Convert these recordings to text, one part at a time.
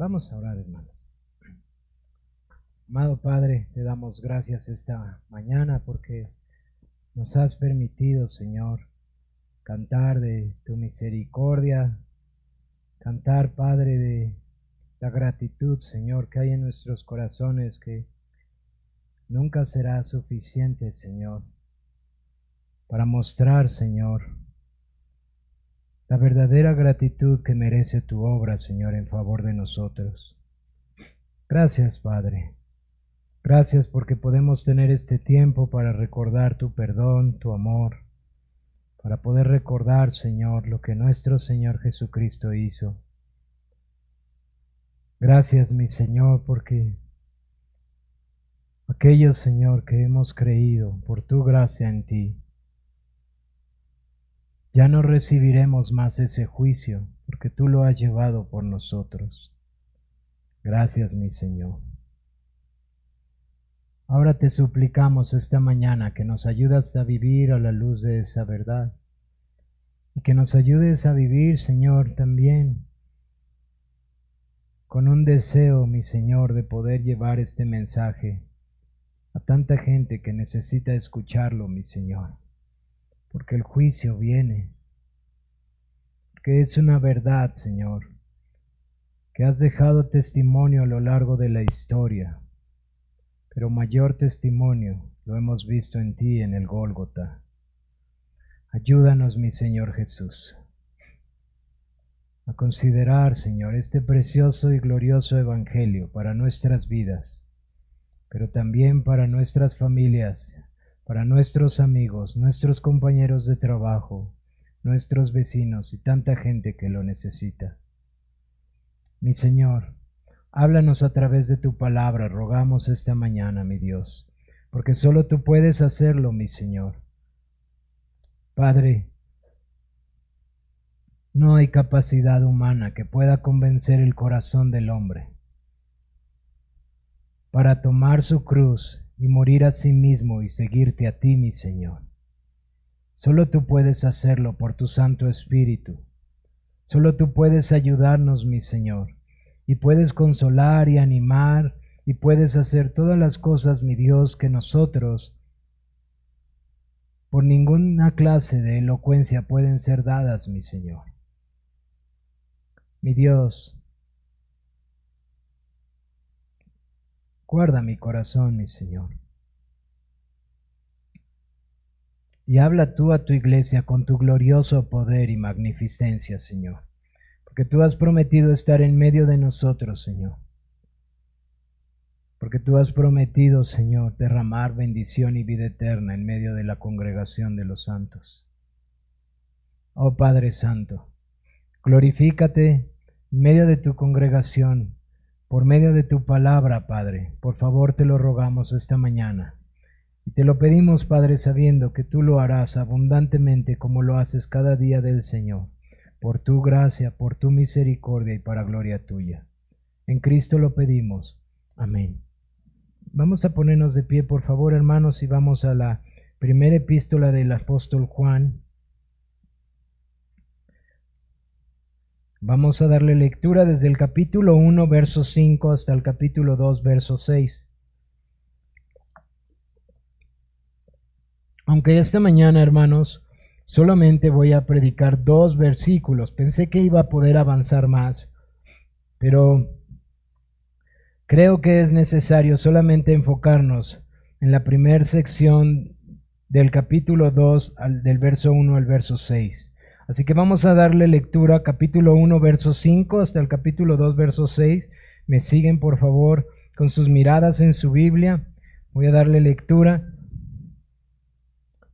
Vamos a orar, hermanos. Amado Padre, te damos gracias esta mañana porque nos has permitido, Señor, cantar de tu misericordia, cantar, Padre, de la gratitud, Señor, que hay en nuestros corazones, que nunca será suficiente, Señor, para mostrar, Señor, la verdadera gratitud que merece tu obra, Señor, en favor de nosotros. Gracias, Padre. Gracias porque podemos tener este tiempo para recordar tu perdón, tu amor, para poder recordar, Señor, lo que nuestro Señor Jesucristo hizo. Gracias, mi Señor, porque aquellos, Señor, que hemos creído por tu gracia en ti, ya no recibiremos más ese juicio, porque tú lo has llevado por nosotros. Gracias, mi Señor. Ahora te suplicamos esta mañana que nos ayudas a vivir a la luz de esa verdad y que nos ayudes a vivir, Señor, también con un deseo, mi Señor, de poder llevar este mensaje a tanta gente que necesita escucharlo, mi Señor, porque el juicio viene, porque es una verdad, Señor, que has dejado testimonio a lo largo de la historia. Pero mayor testimonio lo hemos visto en ti en el Gólgota. Ayúdanos, mi Señor Jesús, a considerar, Señor, este precioso y glorioso Evangelio para nuestras vidas, pero también para nuestras familias, para nuestros amigos, nuestros compañeros de trabajo, nuestros vecinos y tanta gente que lo necesita. Mi Señor, háblanos a través de tu palabra, rogamos esta mañana, mi Dios, porque solo tú puedes hacerlo, mi Señor. Padre, no hay capacidad humana que pueda convencer el corazón del hombre para tomar su cruz y morir a sí mismo y seguirte a ti, mi Señor. Solo tú puedes hacerlo por tu Santo Espíritu. Solo tú puedes ayudarnos, mi Señor. Y puedes consolar y animar, y puedes hacer todas las cosas, mi Dios, que nosotros, por ninguna clase de elocuencia, pueden ser dadas, mi Señor. Mi Dios, guarda mi corazón, mi Señor. Y habla tú a tu iglesia con tu glorioso poder y magnificencia, Señor. Porque tú has prometido estar en medio de nosotros, Señor. Porque tú has prometido, Señor, derramar bendición y vida eterna en medio de la congregación de los santos. Oh Padre Santo, glorifícate en medio de tu congregación, por medio de tu palabra, Padre. Por favor, te lo rogamos esta mañana. Y te lo pedimos, Padre, sabiendo que tú lo harás abundantemente como lo haces cada día del Señor. Por tu gracia, por tu misericordia y para gloria tuya. En Cristo lo pedimos. Amén. Vamos a ponernos de pie, por favor, hermanos, y vamos a la primera epístola del apóstol Juan. Vamos a darle lectura desde el capítulo 1, verso 5, hasta el capítulo 2, verso 6. Aunque esta mañana, hermanos, solamente voy a predicar 2 versículos. Pensé que iba a poder avanzar más, pero creo que es necesario solamente enfocarnos en la primera sección del capítulo 2, del verso 1 al verso 6. Así que vamos a darle lectura, capítulo 1, verso 5, hasta el capítulo 2, verso 6. Me siguen, por favor, con sus miradas en su Biblia. Voy a darle lectura.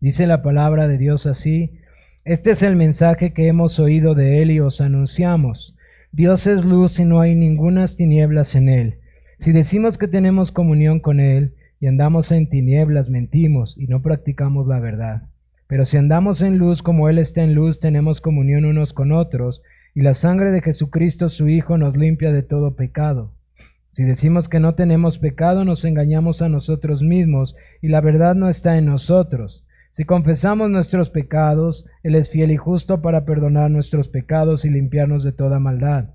Dice la palabra de Dios así: este es el mensaje que hemos oído de Él y os anunciamos. Dios es luz y no hay ningunas tinieblas en Él. Si decimos que tenemos comunión con Él y andamos en tinieblas, mentimos y no practicamos la verdad. Pero si andamos en luz como Él está en luz, tenemos comunión unos con otros, y la sangre de Jesucristo su Hijo nos limpia de todo pecado. Si decimos que no tenemos pecado, nos engañamos a nosotros mismos, y la verdad no está en nosotros. Si confesamos nuestros pecados, Él es fiel y justo para perdonar nuestros pecados y limpiarnos de toda maldad.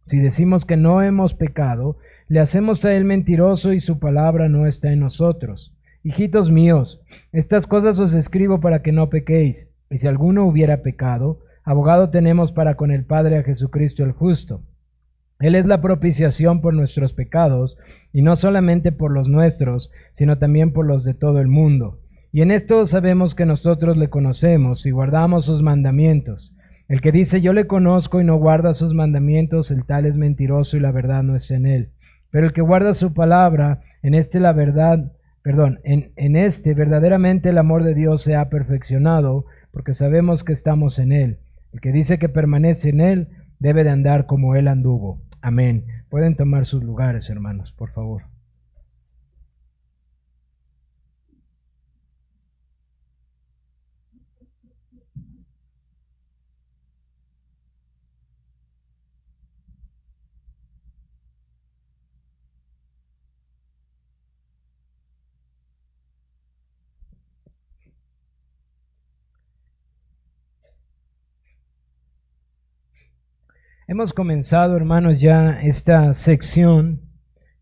Si decimos que no hemos pecado, le hacemos a Él mentiroso y su palabra no está en nosotros. Hijitos míos, estas cosas os escribo para que no pequéis. Y si alguno hubiera pecado, abogado tenemos para con el Padre a Jesucristo el justo. Él es la propiciación por nuestros pecados, y no solamente por los nuestros, sino también por los de todo el mundo. Y en esto sabemos que nosotros le conocemos y guardamos sus mandamientos. El que dice yo le conozco y no guarda sus mandamientos, el tal es mentiroso y la verdad no es en él. Pero el que guarda su palabra, en este verdaderamente el amor de Dios se ha perfeccionado, porque sabemos que estamos en él. El que dice que permanece en él, debe de andar como él anduvo. Amén. Pueden tomar sus lugares, hermanos, por favor. Hemos comenzado, hermanos, ya esta sección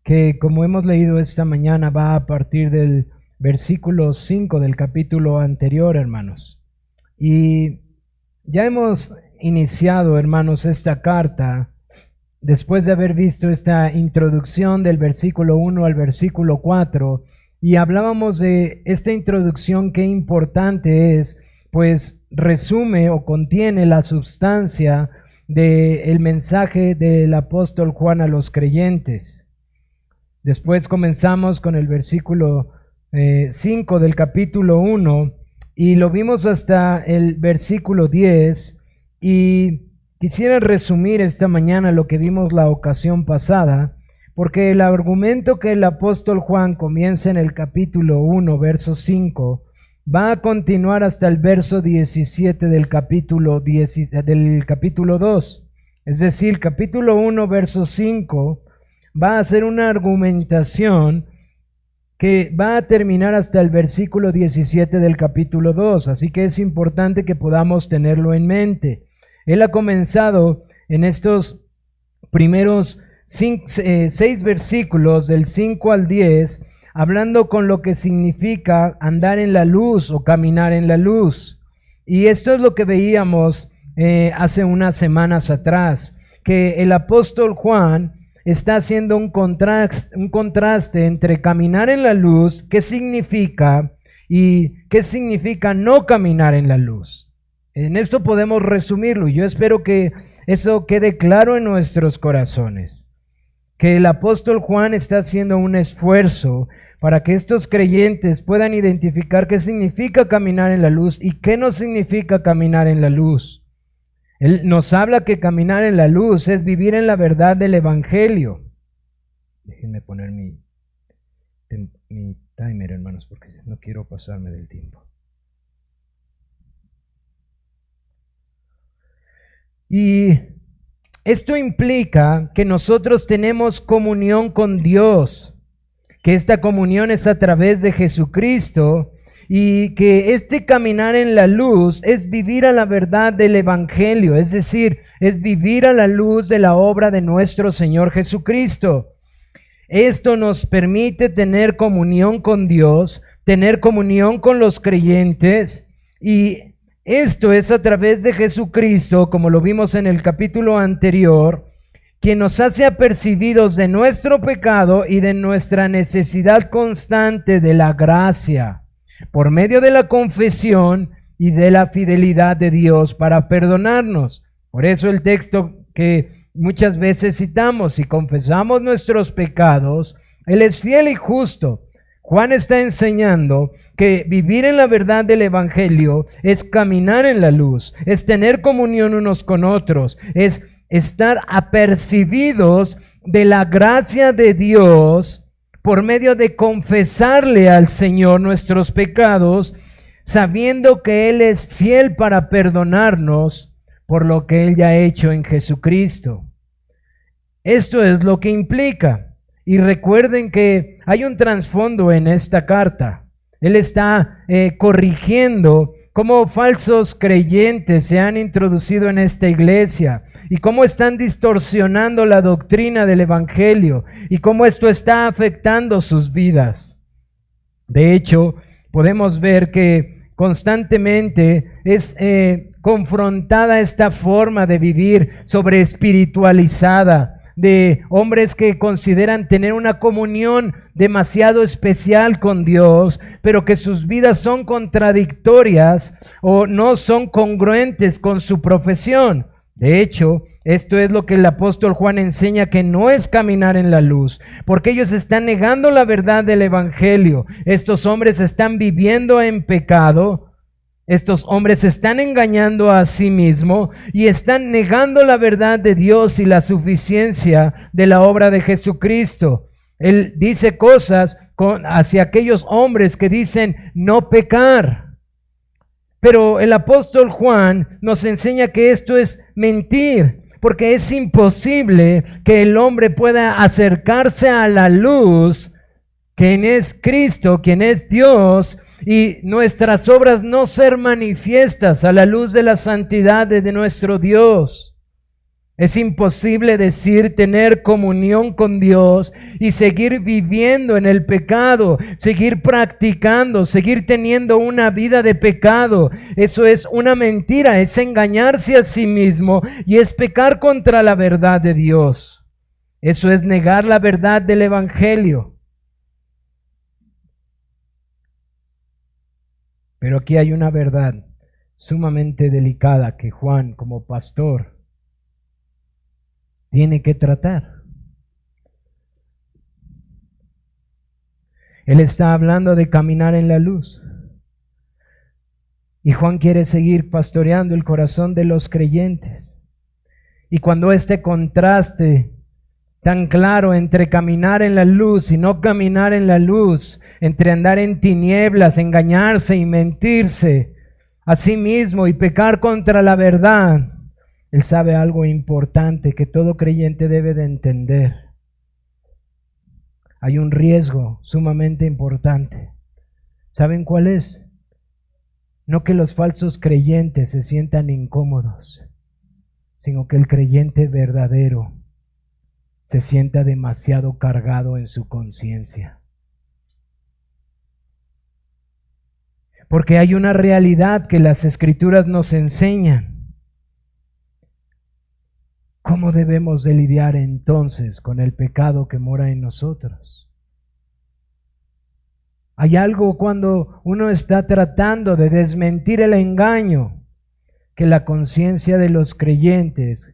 que, como hemos leído esta mañana, va a partir del versículo 5 del capítulo anterior, hermanos. Y ya hemos iniciado, hermanos, esta carta después de haber visto esta introducción del versículo 1 al versículo 4, y hablábamos de esta introducción, qué importante es, pues resume o contiene la sustancia del mensaje del apóstol Juan a los creyentes. Después comenzamos con el versículo 5 del capítulo 1 y lo vimos hasta el versículo 10, y quisiera resumir esta mañana lo que vimos la ocasión pasada, porque el argumento que el apóstol Juan comienza en el capítulo 1, verso 5, va a continuar hasta el verso 17 del capítulo 2. Es decir, capítulo 1, verso 5, va a ser una argumentación que va a terminar hasta el versículo 17 del capítulo 2. Así que es importante que podamos tenerlo en mente. Él ha comenzado en estos primeros 6 versículos, del 5 al 10, hablando con lo que significa andar en la luz o caminar en la luz. Y esto es lo que veíamos hace unas semanas atrás, que el apóstol Juan está haciendo un contraste entre caminar en la luz, qué significa, y qué significa no caminar en la luz. En esto podemos resumirlo, y yo espero que eso quede claro en nuestros corazones, que el apóstol Juan está haciendo un esfuerzo para que estos creyentes puedan identificar qué significa caminar en la luz y qué no significa caminar en la luz. Él nos habla que caminar en la luz es vivir en la verdad del Evangelio. Déjenme poner mi timer, hermanos, porque no quiero pasarme del tiempo. Y esto implica que nosotros tenemos comunión con Dios, que esta comunión es a través de Jesucristo, y que este caminar en la luz es vivir a la verdad del Evangelio, es decir, es vivir a la luz de la obra de nuestro Señor Jesucristo. Esto nos permite tener comunión con Dios, tener comunión con los creyentes, y esto es a través de Jesucristo, como lo vimos en el capítulo anterior, quien nos hace apercibidos de nuestro pecado y de nuestra necesidad constante de la gracia, por medio de la confesión y de la fidelidad de Dios para perdonarnos. Por eso el texto que muchas veces citamos: si confesamos nuestros pecados, Él es fiel y justo. Juan está enseñando que vivir en la verdad del Evangelio es caminar en la luz, es tener comunión unos con otros, es estar apercibidos de la gracia de Dios por medio de confesarle al Señor nuestros pecados, sabiendo que Él es fiel para perdonarnos por lo que Él ya ha hecho en Jesucristo. Esto es lo que implica. Y recuerden que hay un trasfondo en esta carta. Él está corrigiendo cómo falsos creyentes se han introducido en esta iglesia y cómo están distorsionando la doctrina del Evangelio y cómo esto está afectando sus vidas. De hecho, podemos ver que constantemente es confrontada esta forma de vivir sobre espiritualizada, de hombres que consideran tener una comunión demasiado especial con Dios, pero que sus vidas son contradictorias o no son congruentes con su profesión. De hecho, esto es lo que el apóstol Juan enseña, que no es caminar en la luz, porque ellos están negando la verdad del Evangelio. Estos hombres están viviendo en pecado. Estos hombres se están engañando a sí mismos y están negando la verdad de Dios y la suficiencia de la obra de Jesucristo. Él dice cosas hacia aquellos hombres que dicen no pecar. Pero el apóstol Juan nos enseña que esto es mentir, porque es imposible que el hombre pueda acercarse a la luz, quien es Cristo, quien es Dios, y nuestras obras no ser manifiestas a la luz de la santidad de nuestro Dios. Es imposible decir tener comunión con Dios y seguir viviendo en el pecado, seguir practicando, seguir teniendo una vida de pecado. Eso es una mentira, es engañarse a sí mismo y es pecar contra la verdad de Dios. Eso es negar la verdad del Evangelio. Pero aquí hay una verdad sumamente delicada que Juan, como pastor, tiene que tratar. Él está hablando de caminar en la luz. Y Juan quiere seguir pastoreando el corazón de los creyentes. Y cuando este contraste tan claro entre caminar en la luz y no caminar en la luz, entre andar en tinieblas, engañarse y mentirse a sí mismo y pecar contra la verdad, él sabe algo importante que todo creyente debe de entender. Hay un riesgo sumamente importante. ¿Saben cuál es? No que los falsos creyentes se sientan incómodos, sino que el creyente verdadero se sienta demasiado cargado en su conciencia. Porque hay una realidad que las Escrituras nos enseñan. ¿Cómo debemos de lidiar entonces con el pecado que mora en nosotros? Hay algo cuando uno está tratando de desmentir el engaño, que la conciencia de los creyentes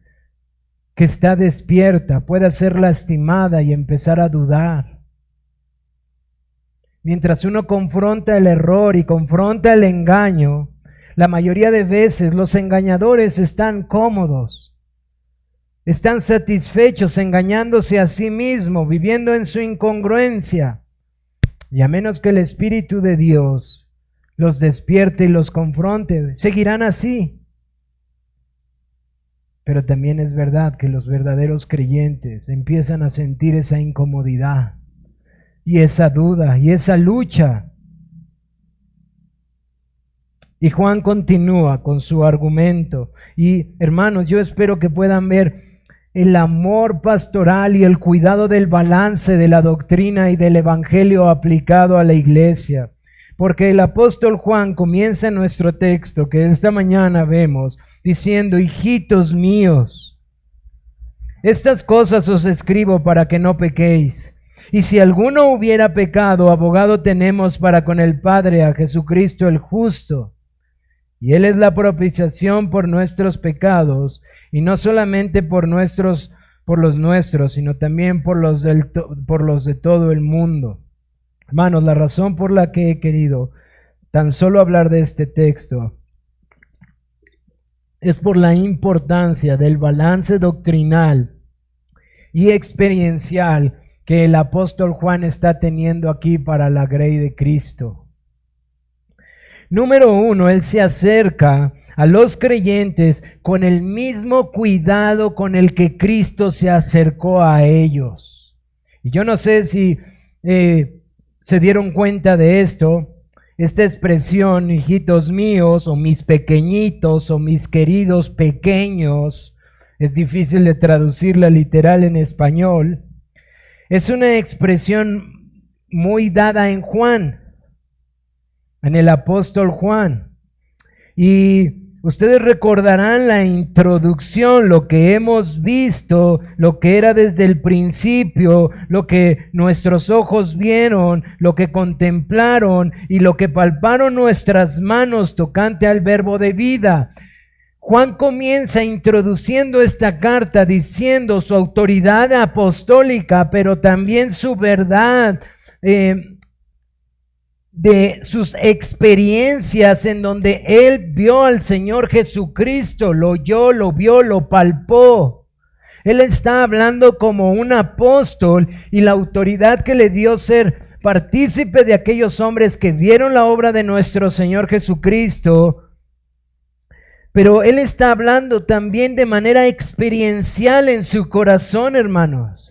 que está despierta pueda ser lastimada y empezar a dudar. Mientras uno confronta el error y confronta el engaño, la mayoría de veces los engañadores están cómodos, están satisfechos engañándose a sí mismos, viviendo en su incongruencia. Y a menos que el Espíritu de Dios los despierte y los confronte, seguirán así. Pero también es verdad que los verdaderos creyentes empiezan a sentir esa incomodidad y esa duda y esa lucha. Y Juan continúa con su argumento. Y hermanos, yo espero que puedan ver el amor pastoral y el cuidado del balance de la doctrina y del evangelio aplicado a la iglesia. Porque el apóstol Juan comienza en nuestro texto que esta mañana vemos diciendo: hijitos míos, estas cosas os escribo para que no pequéis. Y si alguno hubiera pecado, abogado tenemos para con el Padre, a Jesucristo el justo. Y Él es la propiciación por nuestros pecados, y no solamente por los nuestros, sino también por los de todo el mundo. Hermanos, la razón por la que he querido tan solo hablar de este texto es por la importancia del balance doctrinal y experiencial que el apóstol Juan está teniendo aquí para la grey de Cristo. Número uno, él se acerca a los creyentes con el mismo cuidado con el que Cristo se acercó a ellos. Y yo no sé si se dieron cuenta de esto, Esta expresión, hijitos míos, o mis pequeñitos, o mis queridos pequeños, es difícil de traducirla literal en español. Es una expresión muy dada en Juan, en el apóstol Juan. Y ustedes recordarán la introducción, lo que hemos visto, lo que era desde el principio, lo que nuestros ojos vieron, lo que contemplaron y lo que palparon nuestras manos tocante al verbo de vida. Juan comienza introduciendo esta carta diciendo su autoridad apostólica, pero también su verdad, de sus experiencias en donde él vio al Señor Jesucristo, lo oyó, lo vio, lo palpó. Él está hablando como un apóstol y la autoridad que le dio ser partícipe de aquellos hombres que vieron la obra de nuestro Señor Jesucristo. Pero él está hablando también de manera experiencial en su corazón, hermanos.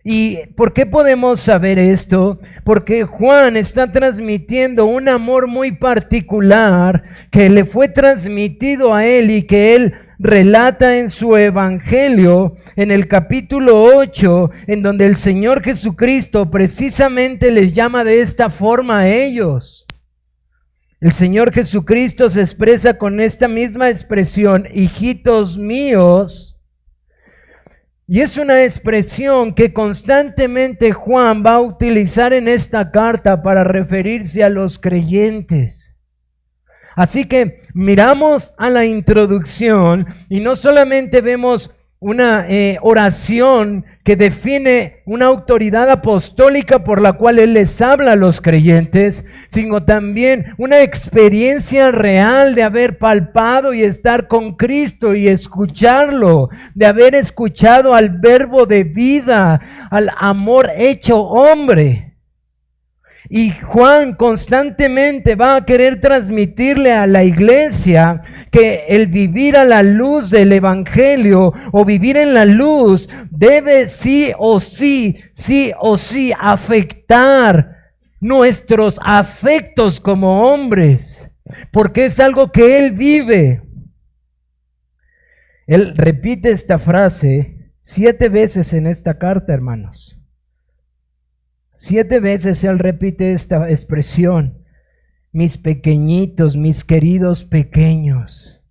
¿Y por qué podemos saber esto? Porque Juan está transmitiendo un amor muy particular que le fue transmitido a él y que él relata en su evangelio, en el capítulo 8, en donde el Señor Jesucristo precisamente les llama de esta forma a ellos. El Señor Jesucristo se expresa con esta misma expresión, hijitos míos. Y es una expresión que constantemente Juan va a utilizar en esta carta para referirse a los creyentes. Así que miramos a la introducción y no solamente vemos una oración que define una autoridad apostólica por la cual Él les habla a los creyentes, sino también una experiencia real de haber palpado y estar con Cristo y escucharlo, de haber escuchado al verbo de vida, al amor hecho hombre. Y Juan constantemente va a querer transmitirle a la iglesia que el vivir a la luz del evangelio o vivir en la luz debe sí o sí afectar nuestros afectos como hombres, porque es algo que él vive. Él repite esta frase 7 veces en esta carta, hermanos. 7 veces él repite esta expresión, mis pequeñitos, mis queridos pequeños.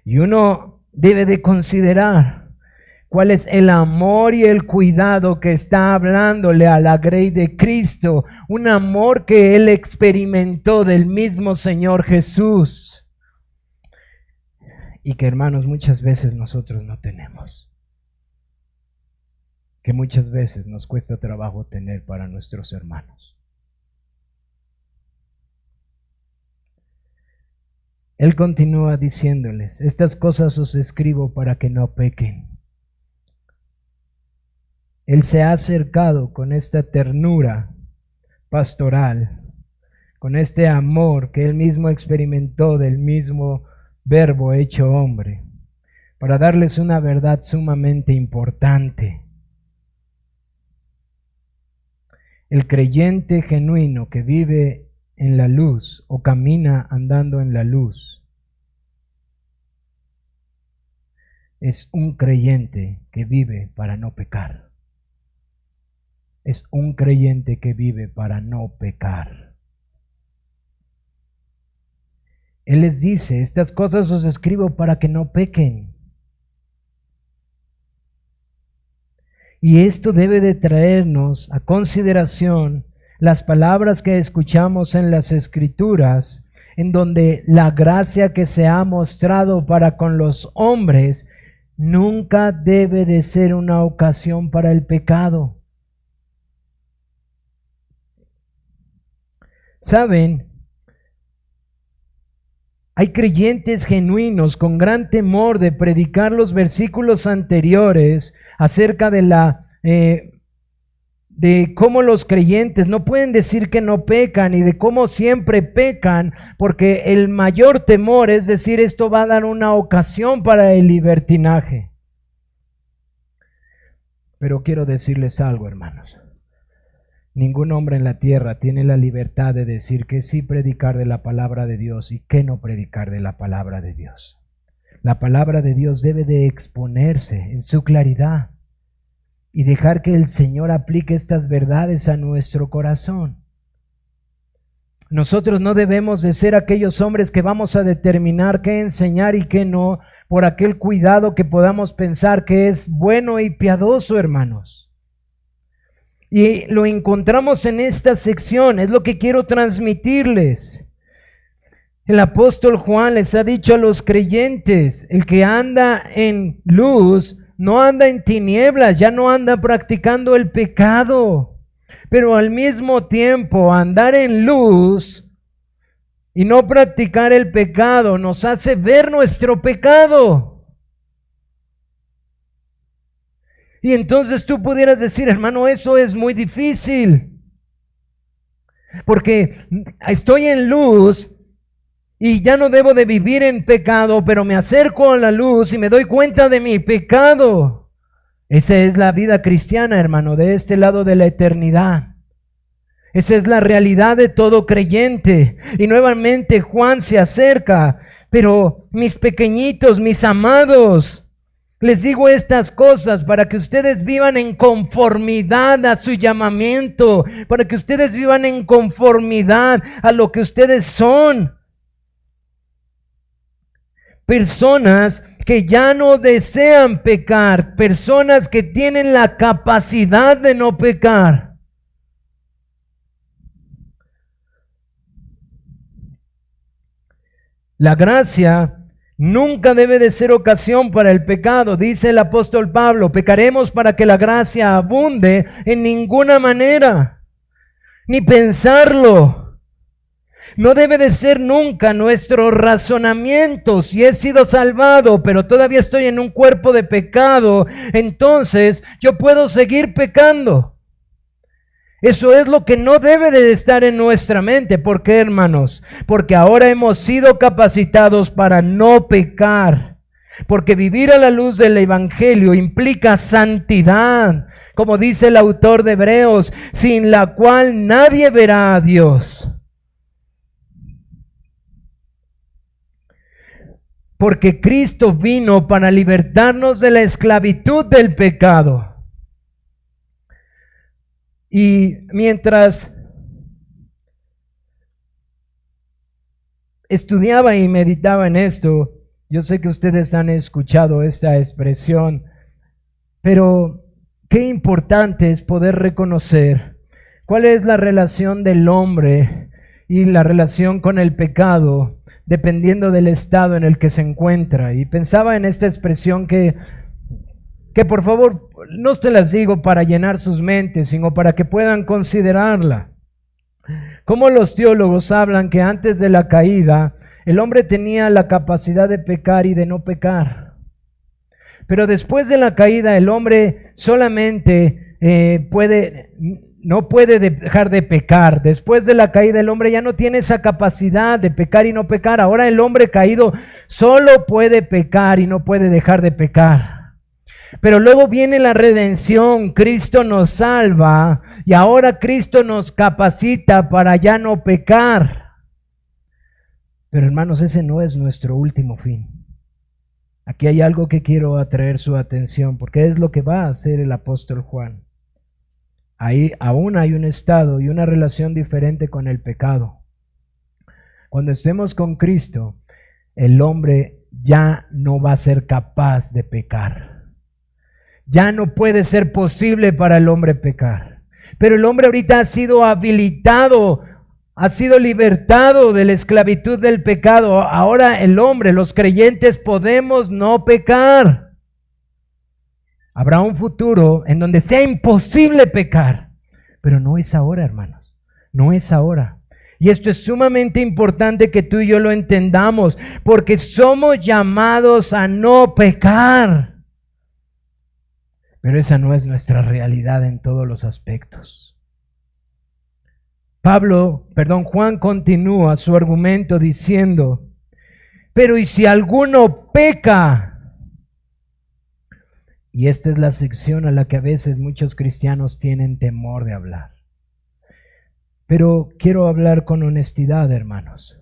Y uno debe de considerar cuál es el amor y el cuidado que está hablándole a la grey de Cristo, un amor que él experimentó del mismo Señor Jesús y que, hermanos, muchas veces nosotros no tenemos, que muchas veces nos cuesta trabajo tener para nuestros hermanos. Él continúa diciéndoles, estas cosas os escribo para que no pequen. Él se ha acercado con esta ternura pastoral, con este amor que él mismo experimentó del mismo verbo hecho hombre, para darles una verdad sumamente importante. El creyente genuino que vive en la luz o camina andando en la luz es un creyente que vive para no pecar. Es un creyente que vive para no pecar. Él les dice, estas cosas os escribo para que no pequen. Y esto debe de traernos a consideración las palabras que escuchamos en las Escrituras, en donde la gracia que se ha mostrado para con los hombres nunca debe de ser una ocasión para el pecado. ¿Saben? Hay creyentes genuinos con gran temor de predicar los versículos anteriores acerca de de cómo los creyentes no pueden decir que no pecan y de cómo siempre pecan, porque el mayor temor es decir, esto va a dar una ocasión para el libertinaje. Pero quiero decirles algo, hermanos. ningún hombre en la tierra tiene la libertad de decir que sí predicar de la palabra de Dios y que no predicar de la palabra de Dios. La palabra de Dios debe de exponerse en su claridad y dejar que el Señor aplique estas verdades a nuestro corazón. Nosotros no debemos de ser aquellos hombres que vamos a determinar qué enseñar y qué no, por aquel cuidado que podamos pensar que es bueno y piadoso, hermanos. Y lo encontramos en esta sección, es lo que quiero transmitirles. El apóstol Juan les ha dicho a los creyentes, el que anda en luz no anda en tinieblas, ya no anda practicando el pecado. Pero al mismo tiempo andar en luz y no practicar el pecado nos hace ver nuestro pecado. Y entonces tú pudieras decir, hermano, eso es muy difícil, porque estoy en luz y ya no debo de vivir en pecado, pero me acerco a la luz y me doy cuenta de mi pecado. Esa es la vida cristiana, hermano, de este lado de la eternidad. Esa es la realidad de todo creyente. Y nuevamente Juan se acerca, pero mis pequeñitos, mis amados, les digo estas cosas para que ustedes vivan en conformidad a su llamamiento, para que ustedes vivan en conformidad a lo que ustedes son. Personas que ya no desean pecar, personas que tienen la capacidad de no pecar. La gracia nunca debe de ser ocasión para el pecado, dice el apóstol Pablo. Pecaremos para que la gracia abunde en ninguna manera, ni pensarlo. No debe de ser nunca nuestro razonamiento. Si he sido salvado, pero todavía estoy en un cuerpo de pecado, entonces yo puedo seguir pecando. Eso es lo que no debe de estar en nuestra mente. ¿Por qué, hermanos? Porque ahora hemos sido capacitados para no pecar. Porque vivir a la luz del Evangelio implica santidad, como dice el autor de Hebreos, sin la cual nadie verá a Dios. Porque Cristo vino para libertarnos de la esclavitud del pecado. Y mientras estudiaba y meditaba en esto, yo sé que ustedes han escuchado esta expresión, pero qué importante es poder reconocer cuál es la relación del hombre y la relación con el pecado, dependiendo del estado en el que se encuentra. Y pensaba en esta expresión que por favor no se las digo para llenar sus mentes, sino para que puedan considerarla. Como los teólogos hablan que antes de la caída el hombre tenía la capacidad de pecar y de no pecar. Pero después de la caída el hombre solamente no puede dejar de pecar. Después de la caída el hombre ya no tiene esa capacidad de pecar y no pecar. Ahora el hombre caído solo puede pecar y no puede dejar de pecar. Pero luego viene la redención, Cristo nos salva y ahora Cristo nos capacita para ya no pecar. Pero hermanos, ese no es nuestro último fin. Aquí hay algo que quiero atraer su atención, porque es lo que va a hacer el apóstol Juan. Ahí aún hay un estado y una relación diferente con el pecado. Cuando estemos con Cristo, el hombre ya no va a ser capaz de pecar. Ya no puede ser posible para el hombre pecar. Pero el hombre ahorita ha sido habilitado, ha sido libertado de la esclavitud del pecado. Ahora el hombre, los creyentes, podemos no pecar. Habrá un futuro en donde sea imposible pecar, pero no es ahora, hermanos, no es ahora. Y esto es sumamente importante que tú y yo lo entendamos, porque somos llamados a no pecar. Pero esa no es nuestra realidad en todos los aspectos. Juan continúa su argumento diciendo, pero ¿y si alguno peca? Y esta es la sección a la que a veces muchos cristianos tienen temor de hablar. Pero quiero hablar con honestidad, hermanos.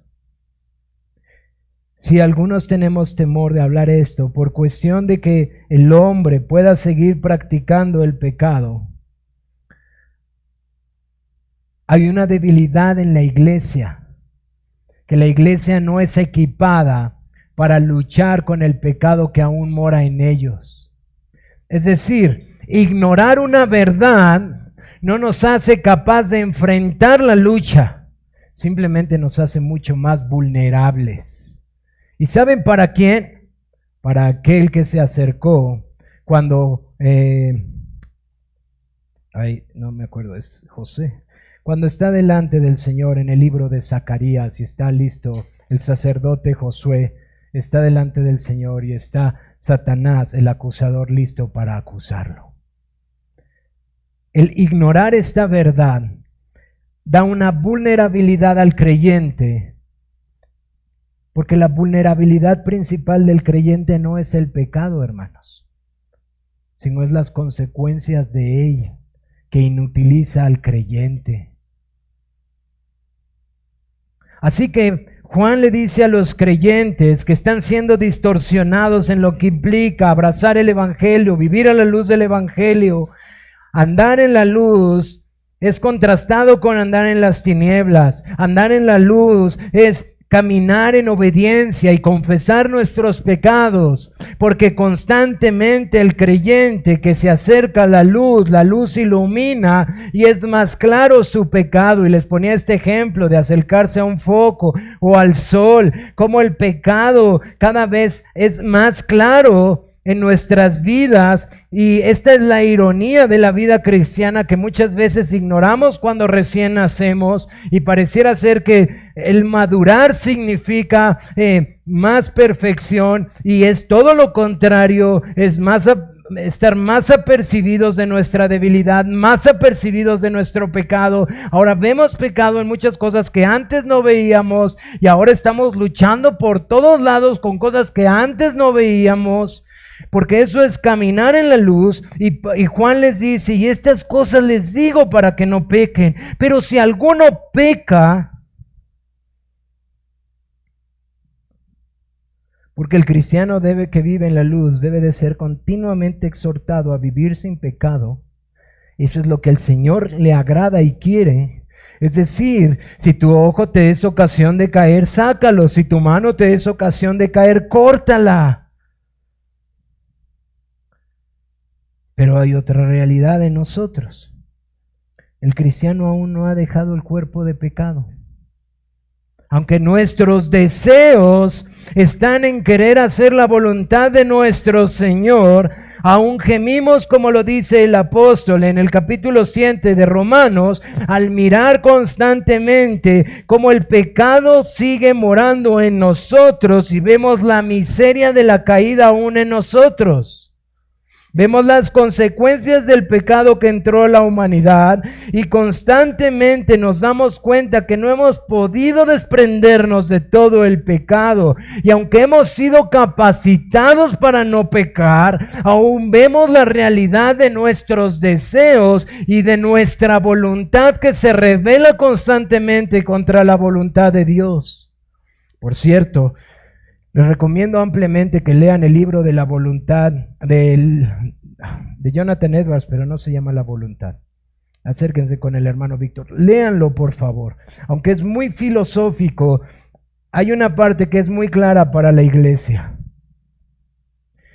Si algunos tenemos temor de hablar esto por cuestión de que el hombre pueda seguir practicando el pecado, hay una debilidad en la iglesia, que la iglesia no es equipada para luchar con el pecado que aún mora en ellos. Es decir, ignorar una verdad no nos hace capaz de enfrentar la lucha, simplemente nos hace mucho más vulnerables. ¿Y saben para quién? Para aquel que se acercó cuando, no me acuerdo, es José. Cuando está delante del Señor en el libro de Zacarías y está listo, el sacerdote Josué está delante del Señor y está Satanás, el acusador, listo para acusarlo. El ignorar esta verdad da una vulnerabilidad al creyente, porque la vulnerabilidad principal del creyente no es el pecado, hermanos, sino es las consecuencias de él que inutiliza al creyente. Así que Juan le dice a los creyentes que están siendo distorsionados en lo que implica abrazar el Evangelio, vivir a la luz del Evangelio. Andar en la luz es contrastado con andar en las tinieblas. Andar en la luz es caminar en obediencia y confesar nuestros pecados, porque constantemente el creyente que se acerca a la luz ilumina y es más claro su pecado. Y les ponía este ejemplo de acercarse a un foco o al sol, como el pecado cada vez es más claro en nuestras vidas, y esta es la ironía de la vida cristiana que muchas veces ignoramos cuando recién nacemos, y pareciera ser que el madurar significa más perfección, y es todo lo contrario, es estar más apercibidos de nuestra debilidad, más apercibidos de nuestro pecado. Ahora vemos pecado en muchas cosas que antes no veíamos, y ahora estamos luchando por todos lados con cosas que antes no veíamos. Porque eso es caminar en la luz, y Juan les dice, y estas cosas les digo para que no pequen. Pero si alguno peca, porque el cristiano que vive en la luz debe de ser continuamente exhortado a vivir sin pecado. Eso es lo que el Señor le agrada y quiere. Es decir, si tu ojo te es ocasión de caer, sácalo. Si tu mano te es ocasión de caer, córtala. Pero hay otra realidad en nosotros. El cristiano aún no ha dejado el cuerpo de pecado. Aunque nuestros deseos están en querer hacer la voluntad de nuestro Señor, aún gemimos, como lo dice el apóstol en el capítulo 7 de Romanos, al mirar constantemente cómo el pecado sigue morando en nosotros y vemos la miseria de la caída aún en nosotros. Vemos las consecuencias del pecado que entró a la humanidad y constantemente nos damos cuenta que no hemos podido desprendernos de todo el pecado. Y aunque hemos sido capacitados para no pecar, aún vemos la realidad de nuestros deseos y de nuestra voluntad que se revela constantemente contra la voluntad de Dios. Por cierto, les recomiendo ampliamente que lean el libro de la voluntad de Jonathan Edwards, pero no se llama La Voluntad. Acérquense con el hermano Víctor. Léanlo, por favor. Aunque es muy filosófico, hay una parte que es muy clara para la iglesia.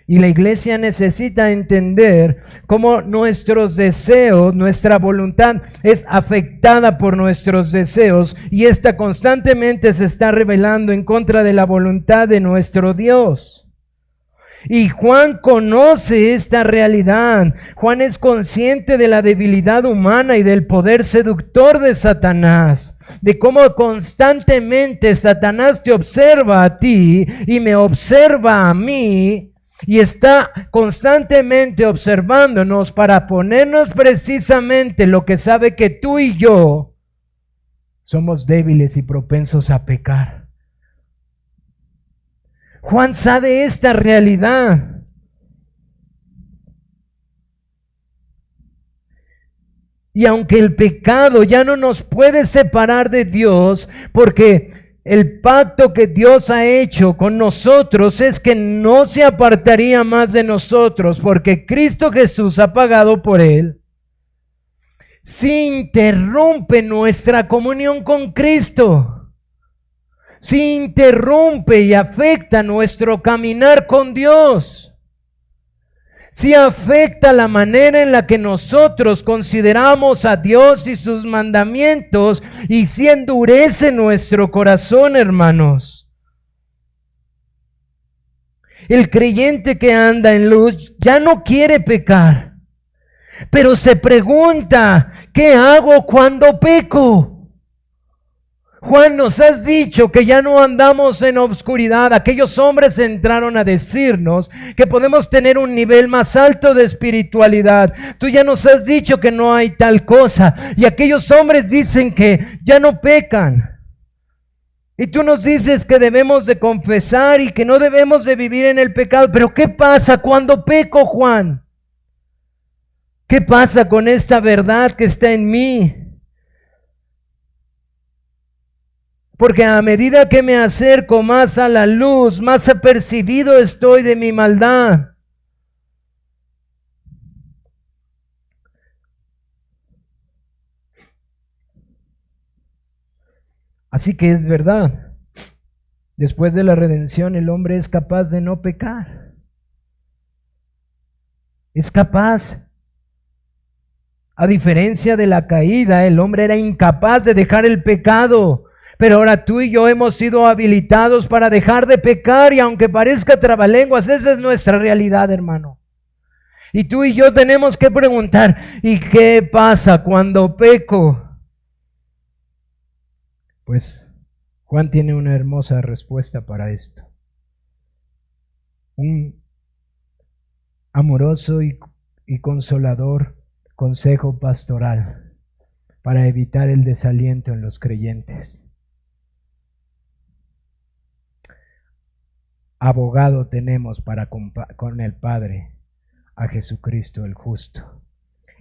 Y la iglesia necesita entender cómo nuestros deseos, nuestra voluntad es afectada por nuestros deseos, y esta constantemente se está rebelando en contra de la voluntad de nuestro Dios. Y Juan conoce esta realidad. Juan es consciente de la debilidad humana y del poder seductor de Satanás, de cómo constantemente Satanás te observa a ti y me observa a mí. Y está constantemente observándonos para ponernos precisamente lo que sabe que tú y yo somos débiles y propensos a pecar. Juan sabe esta realidad. Y aunque el pecado ya no nos puede separar de Dios, porque el pacto que Dios ha hecho con nosotros es que no se apartaría más de nosotros, porque Cristo Jesús ha pagado por él. Si interrumpe nuestra comunión con Cristo, si interrumpe y afecta nuestro caminar con Dios, si afecta la manera en la que nosotros consideramos a Dios y sus mandamientos, y si endurece nuestro corazón, hermanos. El creyente que anda en luz ya no quiere pecar, pero se pregunta, ¿qué hago cuando peco? Juan, nos has dicho que ya no andamos en obscuridad. Aquellos hombres entraron a decirnos que podemos tener un nivel más alto de espiritualidad. Tú ya nos has dicho que no hay tal cosa. Y aquellos hombres dicen que ya no pecan. Y tú nos dices que debemos de confesar y que no debemos de vivir en el pecado. Pero ¿qué pasa cuando peco, Juan? ¿Qué pasa con esta verdad que está en mí? Porque a medida que me acerco más a la luz, más apercibido estoy de mi maldad. Así que es verdad, después de la redención el hombre es capaz de no pecar. Es capaz. A diferencia de la caída, el hombre era incapaz de dejar el pecado. Pero ahora tú y yo hemos sido habilitados para dejar de pecar, y aunque parezca trabalenguas, esa es nuestra realidad, hermano. Y tú y yo tenemos que preguntar, ¿y qué pasa cuando peco? Pues Juan tiene una hermosa respuesta para esto. Un amoroso y consolador consejo pastoral para evitar el desaliento en los creyentes. Abogado tenemos para con el Padre, a Jesucristo el justo.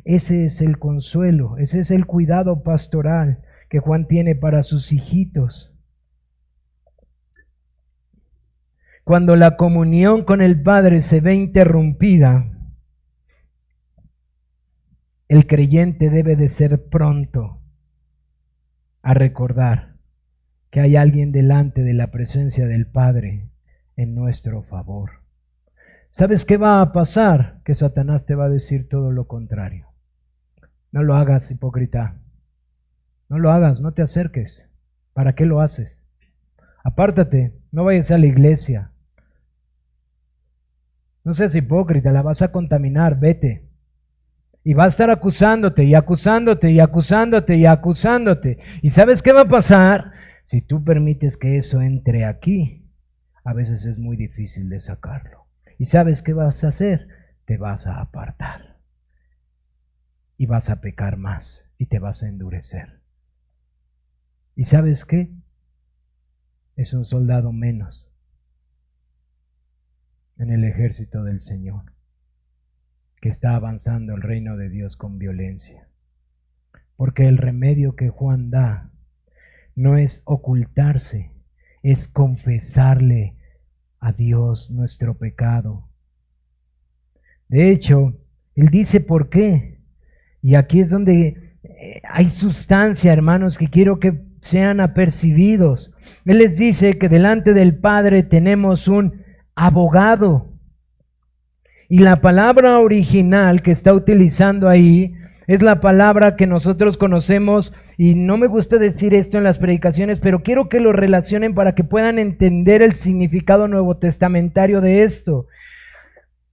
Ese es el consuelo, ese es el cuidado pastoral que Juan tiene para sus hijitos. Cuando la comunión con el Padre se ve interrumpida, el creyente debe de ser pronto a recordar que hay alguien delante de la presencia del Padre en nuestro favor. ¿Sabes qué va a pasar? Que Satanás te va a decir todo lo contrario. No lo hagas, hipócrita. No lo hagas, no te acerques. ¿Para qué lo haces? Apártate, no vayas a la iglesia. No seas hipócrita, la vas a contaminar, vete. Y va a estar acusándote y acusándote y acusándote y acusándote. ¿Y sabes qué va a pasar? Si tú permites que eso entre aquí, a veces es muy difícil de sacarlo. ¿Y sabes qué vas a hacer? Te vas a apartar. Y vas a pecar más y te vas a endurecer. ¿Y sabes qué? Es un soldado menos en el ejército del Señor, que está avanzando el reino de Dios con violencia. Porque el remedio que Juan da no es ocultarse, es confesarle a Dios nuestro pecado. De hecho, él dice por qué. Y aquí es donde hay sustancia, hermanos, que quiero que sean apercibidos. Él les dice que delante del Padre tenemos un abogado. Y la palabra original que está utilizando ahí es la palabra que nosotros conocemos, y no me gusta decir esto en las predicaciones, pero quiero que lo relacionen para que puedan entender el significado nuevo testamentario de esto.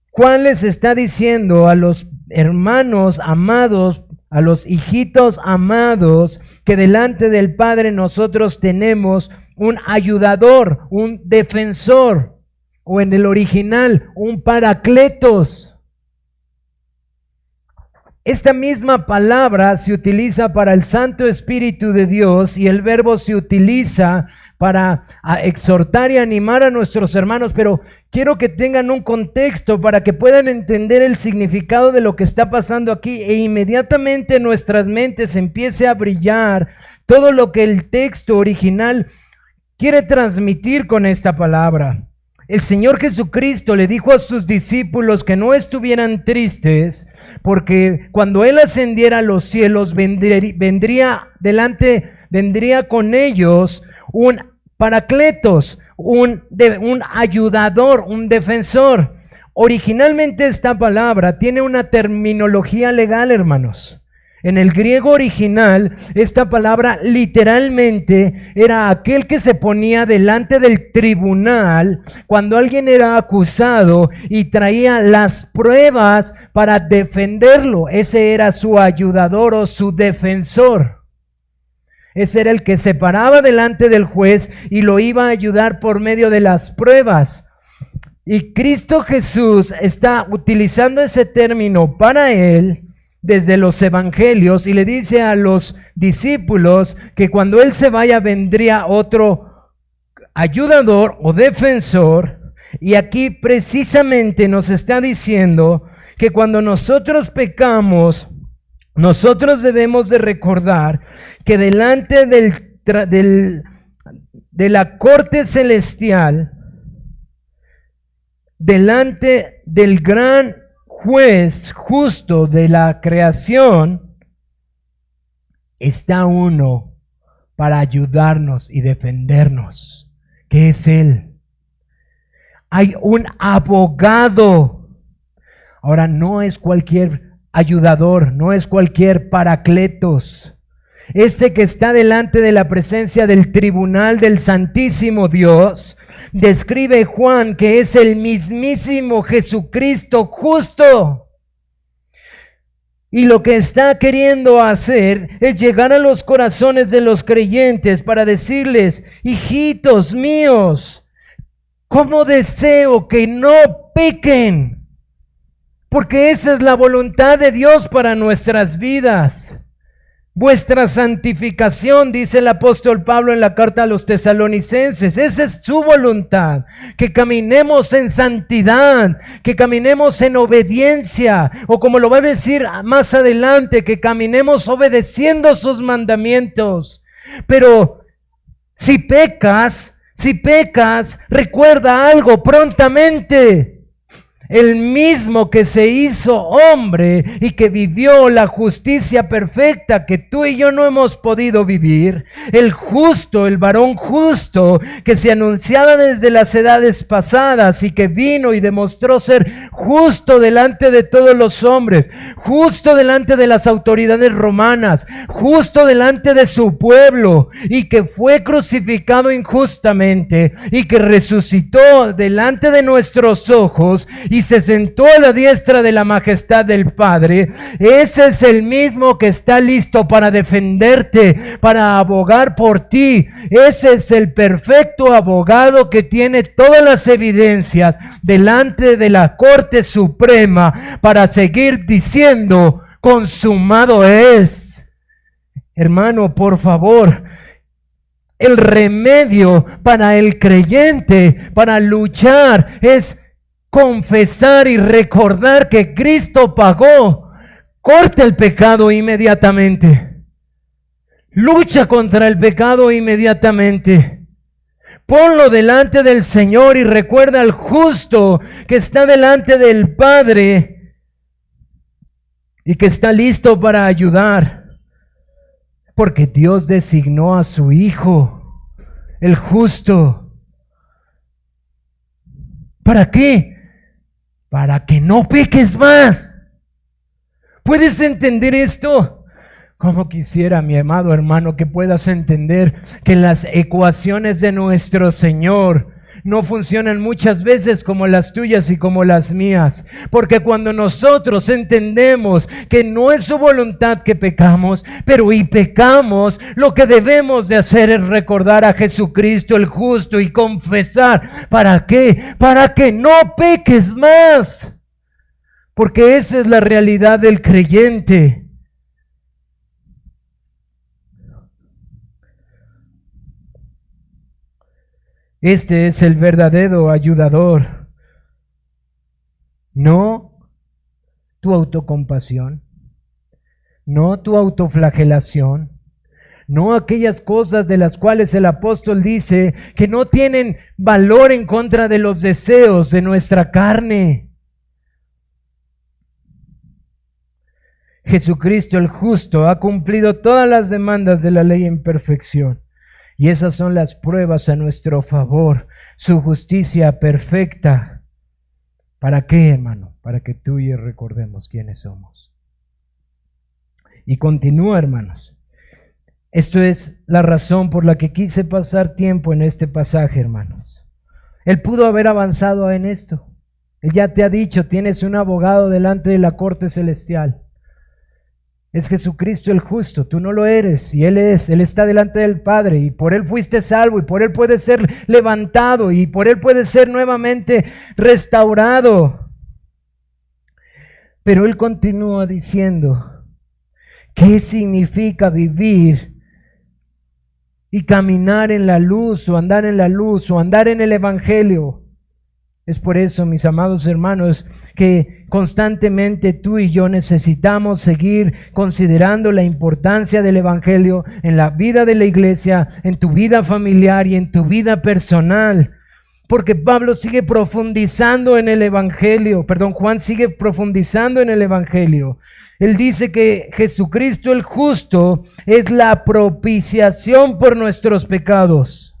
Juan les está diciendo a los hermanos amados, a los hijitos amados, que delante del Padre nosotros tenemos un ayudador, un defensor, o en el original, un paracletos. esta misma palabra se utiliza para el Santo Espíritu de Dios y el verbo se utiliza para exhortar y animar a nuestros hermanos, pero quiero que tengan un contexto para que puedan entender el significado de lo que está pasando aquí e inmediatamente en nuestras mentes empiece a brillar todo lo que el texto original quiere transmitir con esta palabra. El Señor Jesucristo le dijo a sus discípulos que no estuvieran tristes, porque cuando Él ascendiera a los cielos, vendría con ellos un paracletos, un ayudador, un defensor. Originalmente esta palabra tiene una terminología legal, hermanos. En el griego original, esta palabra literalmente era aquel que se ponía delante del tribunal cuando alguien era acusado y traía las pruebas para defenderlo. Ese era su ayudador o su defensor. Ese era el que se paraba delante del juez y lo iba a ayudar por medio de las pruebas. Y Cristo Jesús está utilizando ese término para Él desde los evangelios y le dice a los discípulos que cuando Él se vaya vendría otro ayudador o defensor. Y aquí precisamente nos está diciendo que cuando nosotros pecamos, nosotros debemos de recordar que delante de la corte celestial, delante del gran juez justo de la creación, está uno para ayudarnos y defendernos, que es Él. Hay un abogado. Ahora, no es cualquier ayudador, no es cualquier paracletos. Este que está delante de la presencia del tribunal del Santísimo Dios, describe Juan que es el mismísimo Jesucristo justo. Y lo que está queriendo hacer es llegar a los corazones de los creyentes para decirles: hijitos míos, ¿cómo deseo que no pequen? Porque esa es la voluntad de Dios para nuestras vidas. Vuestra santificación, dice el apóstol Pablo en la carta a los tesalonicenses, esa es su voluntad, que caminemos en santidad, que caminemos en obediencia, o como lo va a decir más adelante, que caminemos obedeciendo sus mandamientos. Pero si pecas, recuerda algo prontamente. El mismo que se hizo hombre y que vivió la justicia perfecta que tú y yo no hemos podido vivir, el justo, el varón justo que se anunciaba desde las edades pasadas y que vino y demostró ser justo delante de todos los hombres, justo delante de las autoridades romanas, justo delante de su pueblo, y que fue crucificado injustamente y que resucitó delante de nuestros ojos y se sentó a la diestra de la majestad del Padre. Ese es el mismo que está listo para defenderte, para abogar por ti. Ese es el perfecto abogado que tiene todas las evidencias delante de la Corte Suprema para seguir diciendo: consumado es. Hermano, por favor, el remedio para el creyente, para luchar, es confesar y recordar que Cristo pagó. Corta el pecado inmediatamente. Lucha contra el pecado inmediatamente. Ponlo delante del Señor y recuerda al justo que está delante del Padre y que está listo para ayudar. Porque Dios designó a su Hijo, el justo. ¿Para qué? Para que no peques más. ¿Puedes entender esto? Como quisiera, mi amado hermano, que puedas entender que las ecuaciones de nuestro Señor no funcionan muchas veces como las tuyas y como las mías. Porque cuando nosotros entendemos que no es su voluntad que pecamos, pero y pecamos, lo que debemos de hacer es recordar a Jesucristo el justo y confesar. ¿Para qué? Para que no peques más. porque esa es la realidad del creyente. Este es el verdadero ayudador, no tu autocompasión, no tu autoflagelación, no aquellas cosas de las cuales el apóstol dice que no tienen valor en contra de los deseos de nuestra carne. Jesucristo el justo ha cumplido todas las demandas de la ley en perfección. Y esas son las pruebas a nuestro favor, su justicia perfecta. ¿Para qué, hermano? Para que tú y yo recordemos quiénes somos. Y continúa, hermanos. Esto es la razón por la que quise pasar tiempo en este pasaje, hermanos. Él pudo haber avanzado en esto. Él ya te ha dicho, tienes un abogado delante de la corte celestial. Es Jesucristo el justo, tú no lo eres y Él está delante del Padre y por Él fuiste salvo y por Él puedes ser levantado y por Él puedes ser nuevamente restaurado. Pero Él continúa diciendo, ¿qué significa vivir y caminar en la luz o andar en la luz o andar en el Evangelio? Es por eso, mis amados hermanos, que constantemente tú y yo necesitamos seguir considerando la importancia del Evangelio en la vida de la iglesia, en tu vida familiar y en tu vida personal. Porque Pablo sigue profundizando en el Evangelio, Juan sigue profundizando en el Evangelio. Él dice que Jesucristo el justo es la propiciación por nuestros pecados.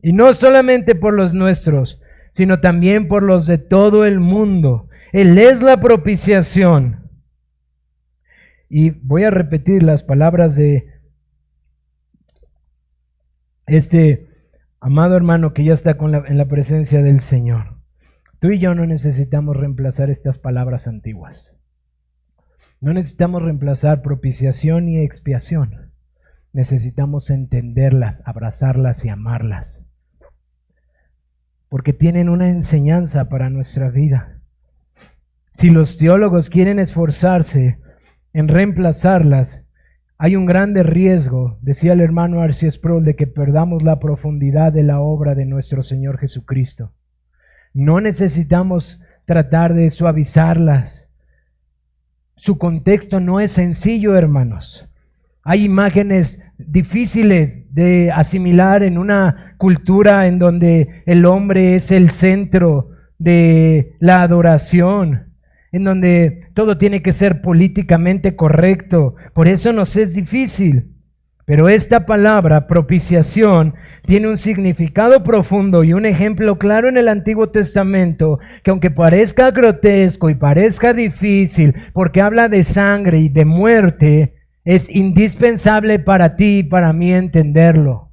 Y no solamente por los nuestros, sino también por los de todo el mundo. Él es la propiciación. Y voy a repetir las palabras de este amado hermano que ya está en la presencia del Señor. Tú y yo no necesitamos reemplazar estas palabras antiguas. No necesitamos reemplazar propiciación y expiación. Necesitamos entenderlas, abrazarlas y amarlas. Porque tienen una enseñanza para nuestra vida. Si los teólogos quieren esforzarse en reemplazarlas, hay un grande riesgo, decía el hermano R.C. Sproul, de que perdamos la profundidad de la obra de nuestro Señor Jesucristo. No necesitamos tratar de suavizarlas. Su contexto no es sencillo, hermanos. Hay imágenes difíciles de asimilar en una cultura en donde el hombre es el centro de la adoración, en donde todo tiene que ser políticamente correcto. Por eso nos es difícil. Pero esta palabra, propiciación, tiene un significado profundo y un ejemplo claro en el Antiguo Testamento, que aunque parezca grotesco y parezca difícil, porque habla de sangre y de muerte, es indispensable para ti y para mí entenderlo.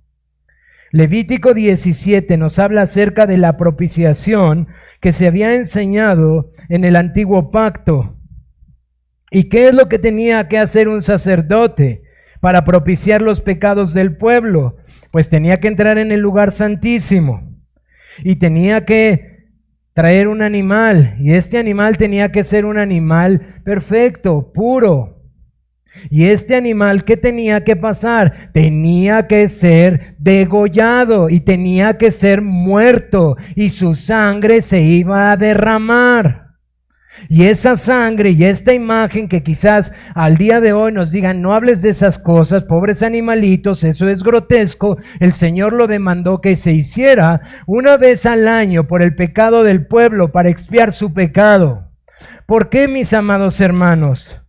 Levítico 17 nos habla acerca de la propiciación que se había enseñado en el antiguo pacto. ¿Y qué es lo que tenía que hacer un sacerdote para propiciar los pecados del pueblo? Pues tenía que entrar en el lugar santísimo y tenía que traer un animal, y este animal tenía que ser un animal perfecto, puro. Y este animal, ¿qué tenía que pasar? Tenía que ser degollado y tenía que ser muerto y su sangre se iba a derramar. Y esa sangre y esta imagen que quizás al día de hoy nos digan, no hables de esas cosas, pobres animalitos, eso es grotesco, el Señor lo demandó que se hiciera una vez al año por el pecado del pueblo para expiar su pecado. ¿Por qué, mis amados hermanos?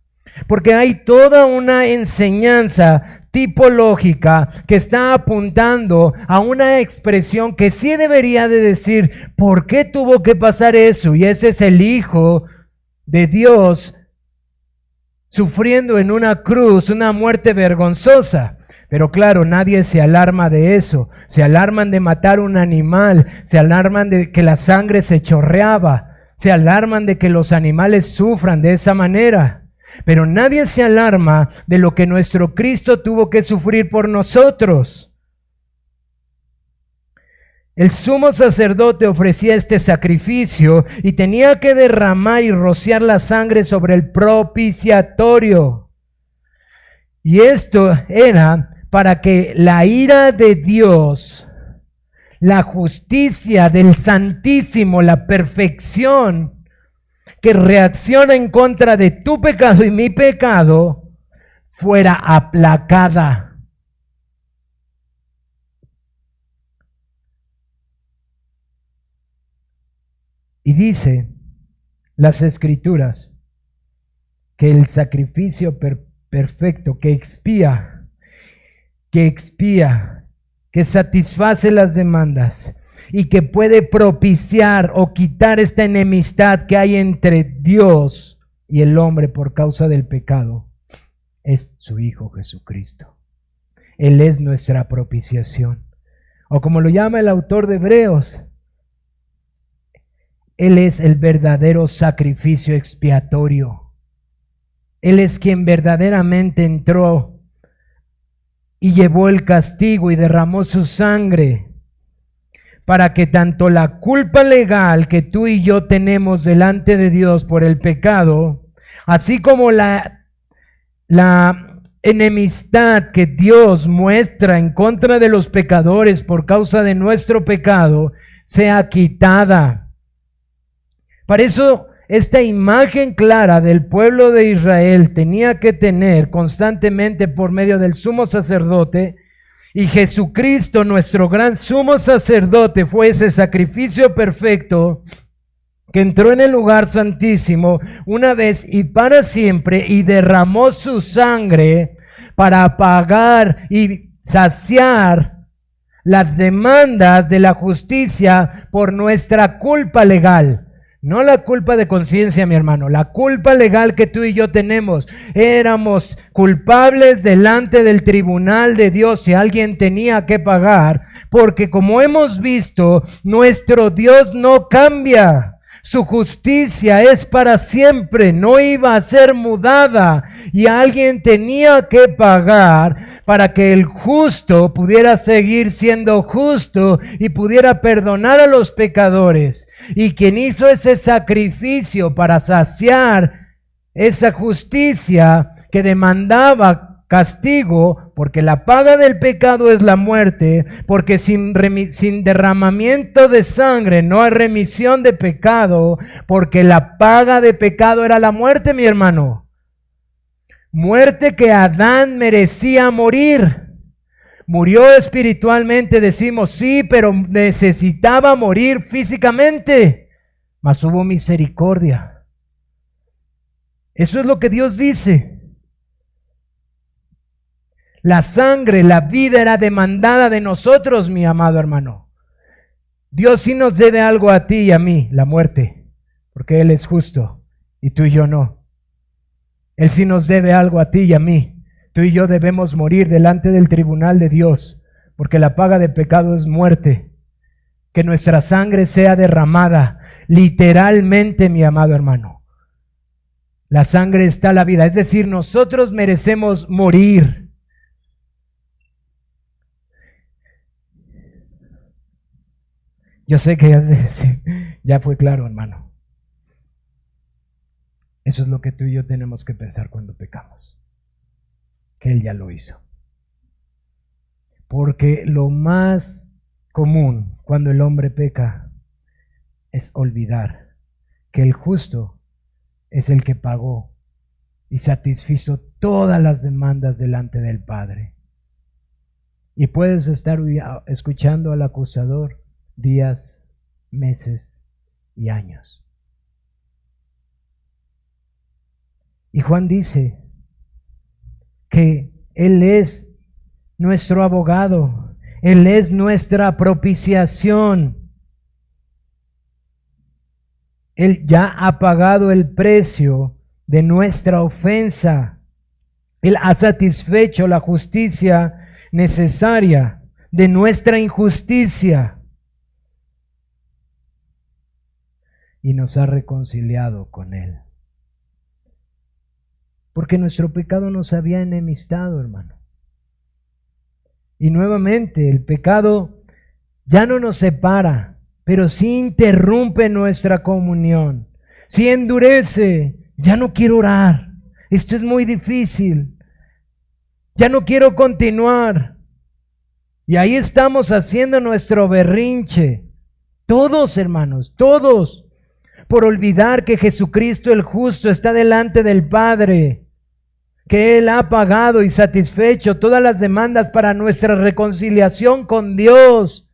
Porque hay toda una enseñanza tipológica que está apuntando a una expresión que sí debería de decir, ¿por qué tuvo que pasar eso? Y ese es el Hijo de Dios sufriendo en una cruz una muerte vergonzosa. Pero claro, nadie se alarma de eso. Se alarman de matar un animal, se alarman de que la sangre se chorreaba, se alarman de que los animales sufran de esa manera. Pero nadie se alarma de lo que nuestro Cristo tuvo que sufrir por nosotros. El sumo sacerdote ofrecía este sacrificio y tenía que derramar y rociar la sangre sobre el propiciatorio. Y esto era para que la ira de Dios, la justicia del Santísimo, la perfección que reacciona en contra de tu pecado y mi pecado, fuera aplacada. Y dice las Escrituras que el sacrificio perfecto que expía, que satisface las demandas y que puede propiciar o quitar esta enemistad que hay entre Dios y el hombre por causa del pecado, es su Hijo Jesucristo. Él es nuestra propiciación. O como lo llama el autor de Hebreos, Él es el verdadero sacrificio expiatorio. Él es quien verdaderamente entró y llevó el castigo y derramó su sangre para que tanto la culpa legal que tú y yo tenemos delante de Dios por el pecado, así como la enemistad que Dios muestra en contra de los pecadores por causa de nuestro pecado, sea quitada. Para eso, esta imagen clara del pueblo de Israel tenía que tener constantemente por medio del sumo sacerdote, y Jesucristo, nuestro gran sumo sacerdote, fue ese sacrificio perfecto que entró en el lugar santísimo una vez y para siempre y derramó su sangre para pagar y saciar las demandas de la justicia por nuestra culpa legal. No la culpa de conciencia, mi hermano, la culpa legal que tú y yo tenemos. Éramos culpables delante del tribunal de Dios y alguien tenía que pagar, porque como hemos visto, nuestro Dios no cambia. Su justicia es para siempre, no iba a ser mudada, y alguien tenía que pagar para que el justo pudiera seguir siendo justo y pudiera perdonar a los pecadores. Y quien hizo ese sacrificio para saciar esa justicia que demandaba castigo, porque la paga del pecado es la muerte, porque sin derramamiento de sangre no hay remisión de pecado, porque la paga de pecado era la muerte, mi hermano. Muerte que Adán merecía morir. Murió espiritualmente, decimos sí, pero necesitaba morir físicamente, mas hubo misericordia. Eso es lo que Dios dice. La sangre, la vida era demandada de nosotros, mi amado hermano. Dios sí nos debe algo a ti y a mí, la muerte, porque Él es justo y tú y yo no. Él sí nos debe algo a ti y a mí. Tú y yo debemos morir delante del tribunal de Dios, porque la paga de pecado es muerte. Que nuestra sangre sea derramada, literalmente, mi amado hermano. La sangre está la vida, es decir, nosotros merecemos morir. Yo sé que ya fue claro, hermano. Eso es lo que tú y yo tenemos que pensar cuando pecamos. Que Él ya lo hizo. Porque lo más común cuando el hombre peca es olvidar que el justo es el que pagó y satisfizo todas las demandas delante del Padre. Y puedes estar escuchando al acusador días, meses y años. Y Juan dice que Él es nuestro abogado, Él es nuestra propiciación. Él ya ha pagado el precio de nuestra ofensa. Él ha satisfecho la justicia necesaria de nuestra injusticia. Y nos ha reconciliado con Él. Porque nuestro pecado nos había enemistado, hermano. Y nuevamente el pecado ya no nos separa, pero sí interrumpe nuestra comunión. Sí endurece, ya no quiero orar, esto es muy difícil, ya no quiero continuar. Y ahí estamos haciendo nuestro berrinche. Todos, hermanos, todos, por olvidar que Jesucristo el justo está delante del Padre, que Él ha pagado y satisfecho todas las demandas para nuestra reconciliación con Dios.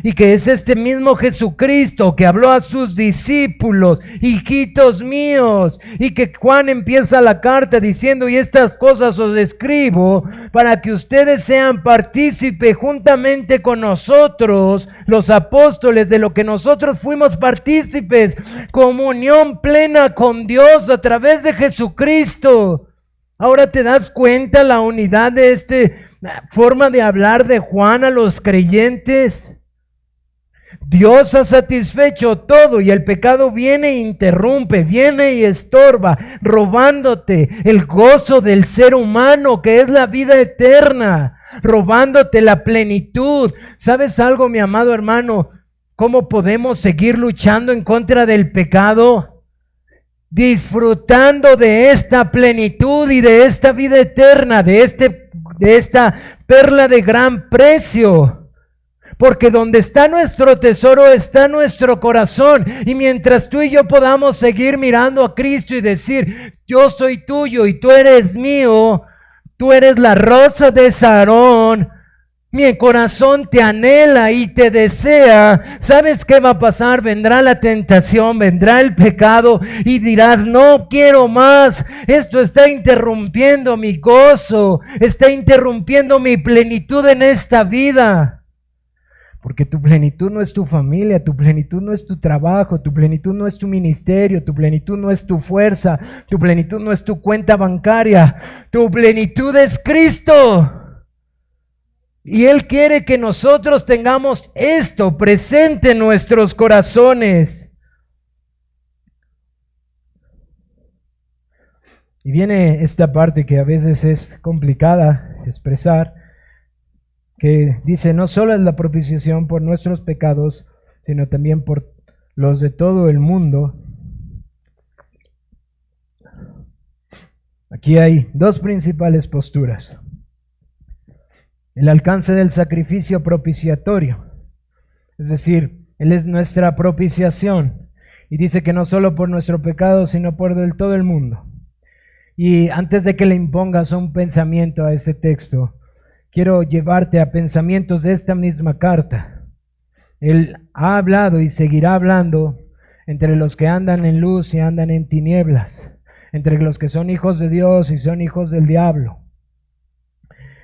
Y que es este mismo Jesucristo que habló a sus discípulos, hijitos míos, y que Juan empieza la carta diciendo, y estas cosas os escribo para que ustedes sean partícipes juntamente con nosotros, los apóstoles, de lo que nosotros fuimos partícipes, comunión plena con Dios a través de Jesucristo. Ahora te das cuenta la unidad de esta forma de hablar de Juan a los creyentes. Dios ha satisfecho todo y el pecado viene e interrumpe, viene y estorba, robándote el gozo del ser humano que es la vida eterna, robándote la plenitud. ¿Sabes algo, mi amado hermano? ¿Cómo podemos seguir luchando en contra del pecado? Disfrutando de esta plenitud y de esta vida eterna, de esta perla de gran precio. Porque donde está nuestro tesoro está nuestro corazón. Y mientras tú y yo podamos seguir mirando a Cristo y decir, yo soy tuyo y tú eres mío, tú eres la rosa de Sarón, mi corazón te anhela y te desea. ¿Sabes qué va a pasar? Vendrá la tentación, vendrá el pecado y dirás, no quiero más. Esto está interrumpiendo mi gozo, está interrumpiendo mi plenitud en esta vida. Porque tu plenitud no es tu familia, tu plenitud no es tu trabajo, tu plenitud no es tu ministerio, tu plenitud no es tu fuerza, tu plenitud no es tu cuenta bancaria, tu plenitud es Cristo. Y Él quiere que nosotros tengamos esto presente en nuestros corazones. Y viene esta parte que a veces es complicada expresar, que dice, no solo es la propiciación por nuestros pecados, sino también por los de todo el mundo. Aquí hay dos principales posturas. El alcance del sacrificio propiciatorio, es decir, Él es nuestra propiciación, y dice que no solo por nuestro pecado, sino por todo el mundo. Y antes de que le impongas un pensamiento a este texto, quiero llevarte a pensamientos de esta misma carta. Él ha hablado y seguirá hablando entre los que andan en luz y andan en tinieblas, entre los que son hijos de Dios y son hijos del diablo,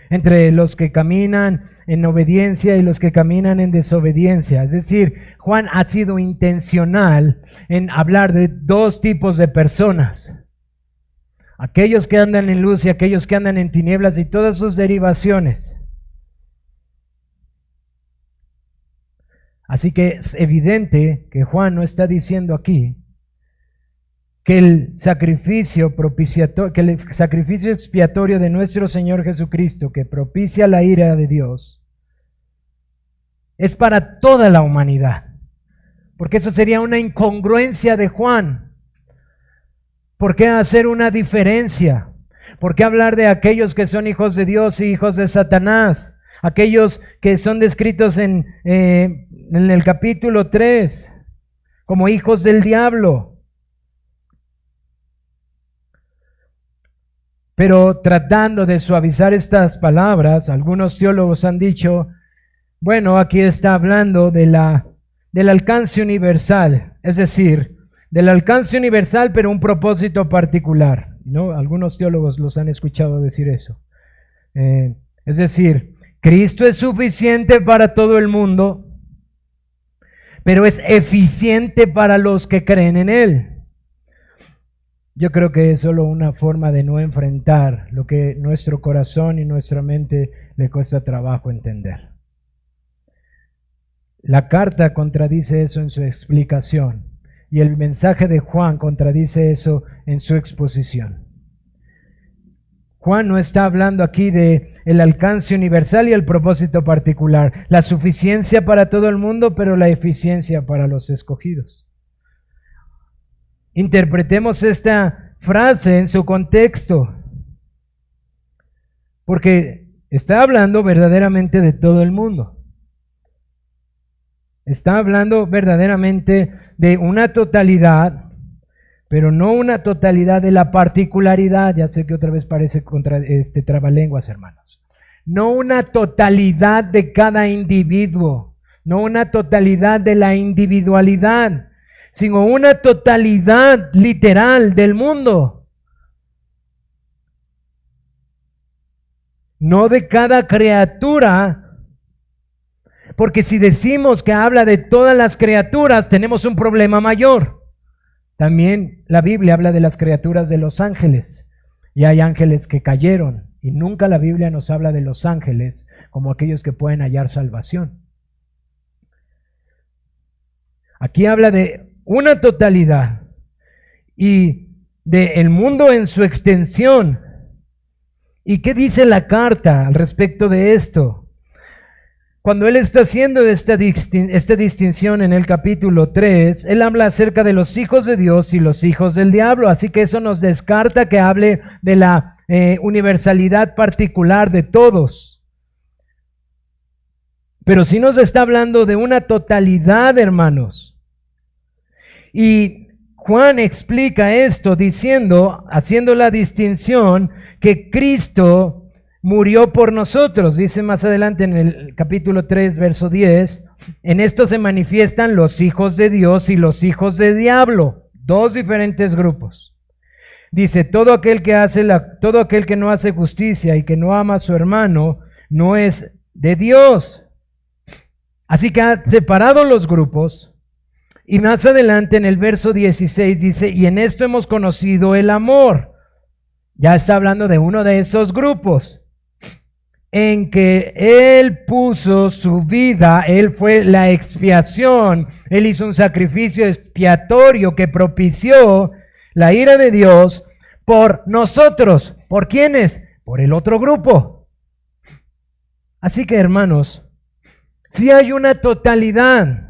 entre los que caminan en obediencia y los que caminan en desobediencia. Es decir, Juan ha sido intencional en hablar de dos tipos de personas: aquellos que andan en luz y aquellos que andan en tinieblas y todas sus derivaciones. Así que es evidente que Juan no está diciendo aquí que el sacrificio propiciatorio, que el sacrificio expiatorio de nuestro Señor Jesucristo, que propicia la ira de Dios, es para toda la humanidad. Porque eso sería una incongruencia de Juan. ¿Por qué hacer una diferencia? ¿Por qué hablar de aquellos que son hijos de Dios y hijos de Satanás? Aquellos que son descritos en el capítulo 3 como hijos del diablo. Pero tratando de suavizar estas palabras, algunos teólogos han dicho, bueno, aquí está hablando de del alcance universal, es decir, del alcance universal, pero un propósito particular, ¿no? Algunos teólogos los han escuchado decir eso. Es decir, Cristo es suficiente para todo el mundo, pero es eficiente para los que creen en Él. Yo creo que es solo una forma de no enfrentar lo que nuestro corazón y nuestra mente le cuesta trabajo entender. La carta contradice eso en su explicación. Y el mensaje de Juan contradice eso en su exposición. Juan no está hablando aquí de el alcance universal y el propósito particular, la suficiencia para todo el mundo, pero la eficiencia para los escogidos. Interpretemos esta frase en su contexto, porque está hablando verdaderamente de todo el mundo. Está hablando verdaderamente de una totalidad, pero no una totalidad de la particularidad. Ya sé que otra vez parece trabalenguas, hermanos. No una totalidad de cada individuo, no una totalidad de la individualidad, sino una totalidad literal del mundo. No de cada criatura, porque si decimos que habla de todas las criaturas, tenemos un problema mayor. También la Biblia habla de las criaturas de los ángeles, y hay ángeles que cayeron, y nunca la Biblia nos habla de los ángeles como aquellos que pueden hallar salvación. Aquí habla de una totalidad y de el mundo en su extensión. ¿Y qué dice la carta al respecto de esto? Cuando él está haciendo esta distinción en el capítulo 3, él habla acerca de los hijos de Dios y los hijos del diablo, así que eso nos descarta que hable de la universalidad particular de todos. Pero sí nos está hablando de una totalidad, hermanos. Y Juan explica esto diciendo, haciendo la distinción, que Cristo murió por nosotros. Dice más adelante en el capítulo 3, verso 10, en esto se manifiestan los hijos de Dios y los hijos del diablo, dos diferentes grupos. Dice, todo aquel que no hace justicia y que no ama a su hermano, no es de Dios. Así que ha separado los grupos. Y más adelante en el verso 16 dice, y en esto hemos conocido el amor. Ya está hablando de uno de esos grupos, en que Él puso su vida, Él fue la expiación, Él hizo un sacrificio expiatorio que propició la ira de Dios por nosotros. ¿Por quiénes? Por el otro grupo. Así que, hermanos, sí hay una totalidad,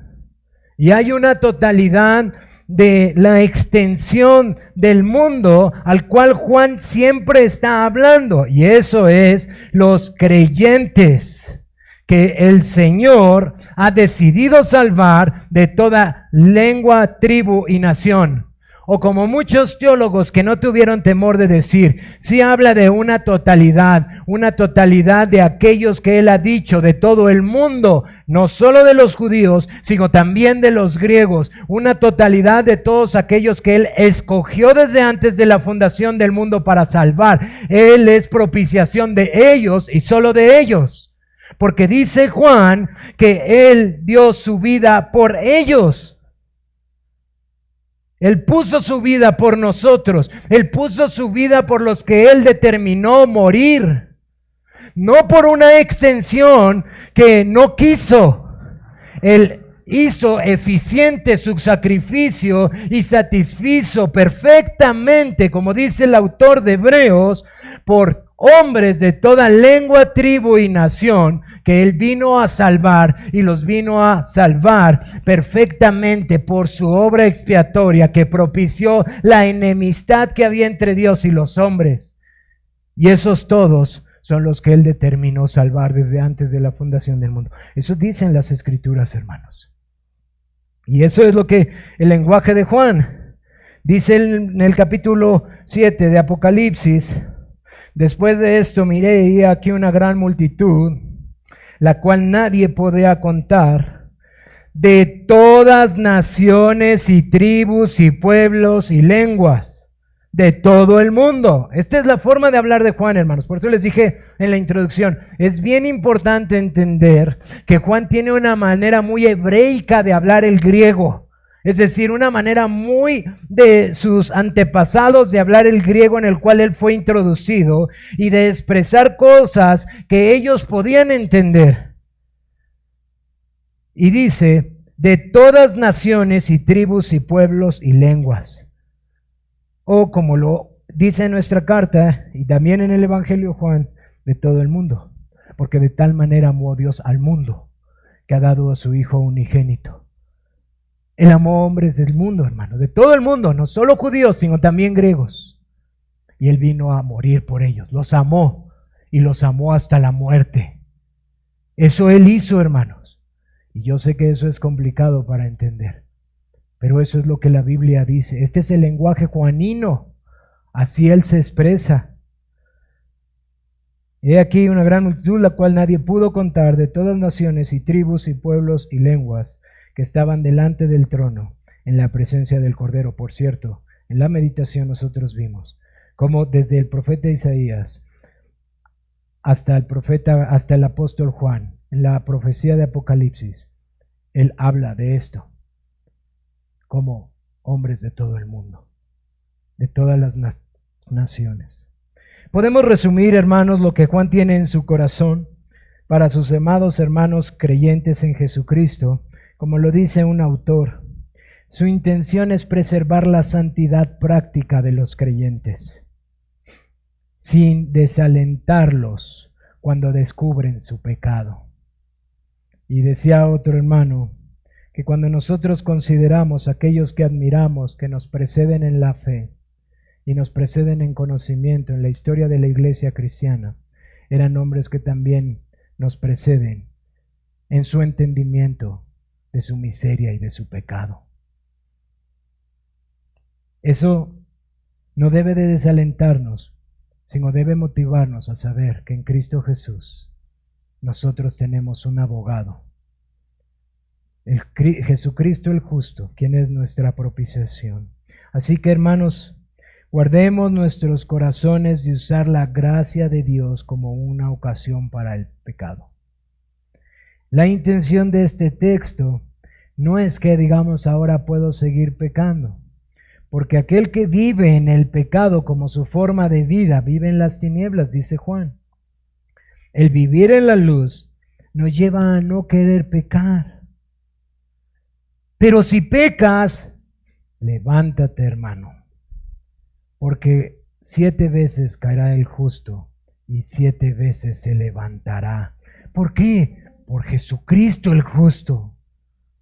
y hay una totalidad de la extensión del mundo al cual Juan siempre está hablando, y eso es los creyentes que el Señor ha decidido salvar de toda lengua, tribu y nación. O como muchos teólogos que no tuvieron temor de decir, sí habla de una totalidad de aquellos que Él ha dicho, de todo el mundo, no solo de los judíos, sino también de los griegos, una totalidad de todos aquellos que Él escogió desde antes de la fundación del mundo para salvar. Él es propiciación de ellos y solo de ellos, porque dice Juan que Él dio su vida por ellos. Él puso su vida por nosotros. Él puso su vida por los que Él determinó morir. No por una extensión que no quiso. Él hizo eficiente su sacrificio y satisfizo perfectamente, como dice el autor de Hebreos, por hombres de toda lengua, tribu y nación, que Él vino a salvar, y los vino a salvar perfectamente por su obra expiatoria que propició la enemistad que había entre Dios y los hombres. Y esos todos son los que Él determinó salvar desde antes de la fundación del mundo. Eso dicen las Escrituras, hermanos. Y eso es lo que el lenguaje de Juan dice en el capítulo 7 de Apocalipsis. Después de esto miré y aquí una gran multitud, la cual nadie podía contar, de todas naciones y tribus y pueblos y lenguas, de todo el mundo. Esta es la forma de hablar de Juan, hermanos. Por eso les dije en la introducción, es bien importante entender que Juan tiene una manera muy hebreica de hablar el griego. Es decir, una manera muy de sus antepasados de hablar el griego en el cual él fue introducido y de expresar cosas que ellos podían entender. Y dice, de todas naciones y tribus y pueblos y lenguas. O como lo dice en nuestra carta y también en el Evangelio de Juan, de todo el mundo, porque de tal manera amó Dios al mundo que ha dado a su Hijo unigénito. Él amó hombres del mundo, hermano, de todo el mundo, no solo judíos, sino también griegos. Y Él vino a morir por ellos, los amó y los amó hasta la muerte. Eso Él hizo, hermanos. Y yo sé que eso es complicado para entender, pero eso es lo que la Biblia dice. Este es el lenguaje juanino, así Él se expresa. He aquí una gran multitud, la cual nadie pudo contar, de todas naciones y tribus y pueblos y lenguas, que estaban delante del trono, en la presencia del Cordero. Por cierto, en la meditación nosotros vimos cómo desde el profeta Isaías hasta el apóstol Juan, en la profecía de Apocalipsis, él habla de esto, como hombres de todo el mundo, de todas las naciones. Podemos resumir, hermanos, lo que Juan tiene en su corazón para sus amados hermanos creyentes en Jesucristo. Como lo dice un autor, su intención es preservar la santidad práctica de los creyentes, sin desalentarlos cuando descubren su pecado. Y decía otro hermano, que cuando nosotros consideramos a aquellos que admiramos, que nos preceden en la fe y nos preceden en conocimiento en la historia de la iglesia cristiana, eran hombres que también nos preceden en su entendimiento de su miseria y de su pecado. Eso no debe de desalentarnos, sino debe motivarnos a saber que en Cristo Jesús nosotros tenemos un abogado, Jesucristo el justo, quien es nuestra propiciación. Así que, hermanos, guardemos nuestros corazones de usar la gracia de Dios como una ocasión para el pecado. La intención de este texto no es que digamos ahora puedo seguir pecando, porque aquel que vive en el pecado como su forma de vida vive en las tinieblas, dice Juan. El vivir en la luz nos lleva a no querer pecar. Pero si pecas, levántate, hermano, porque 7 veces caerá el justo y 7 veces se levantará. ¿Por qué? Por Jesucristo el justo,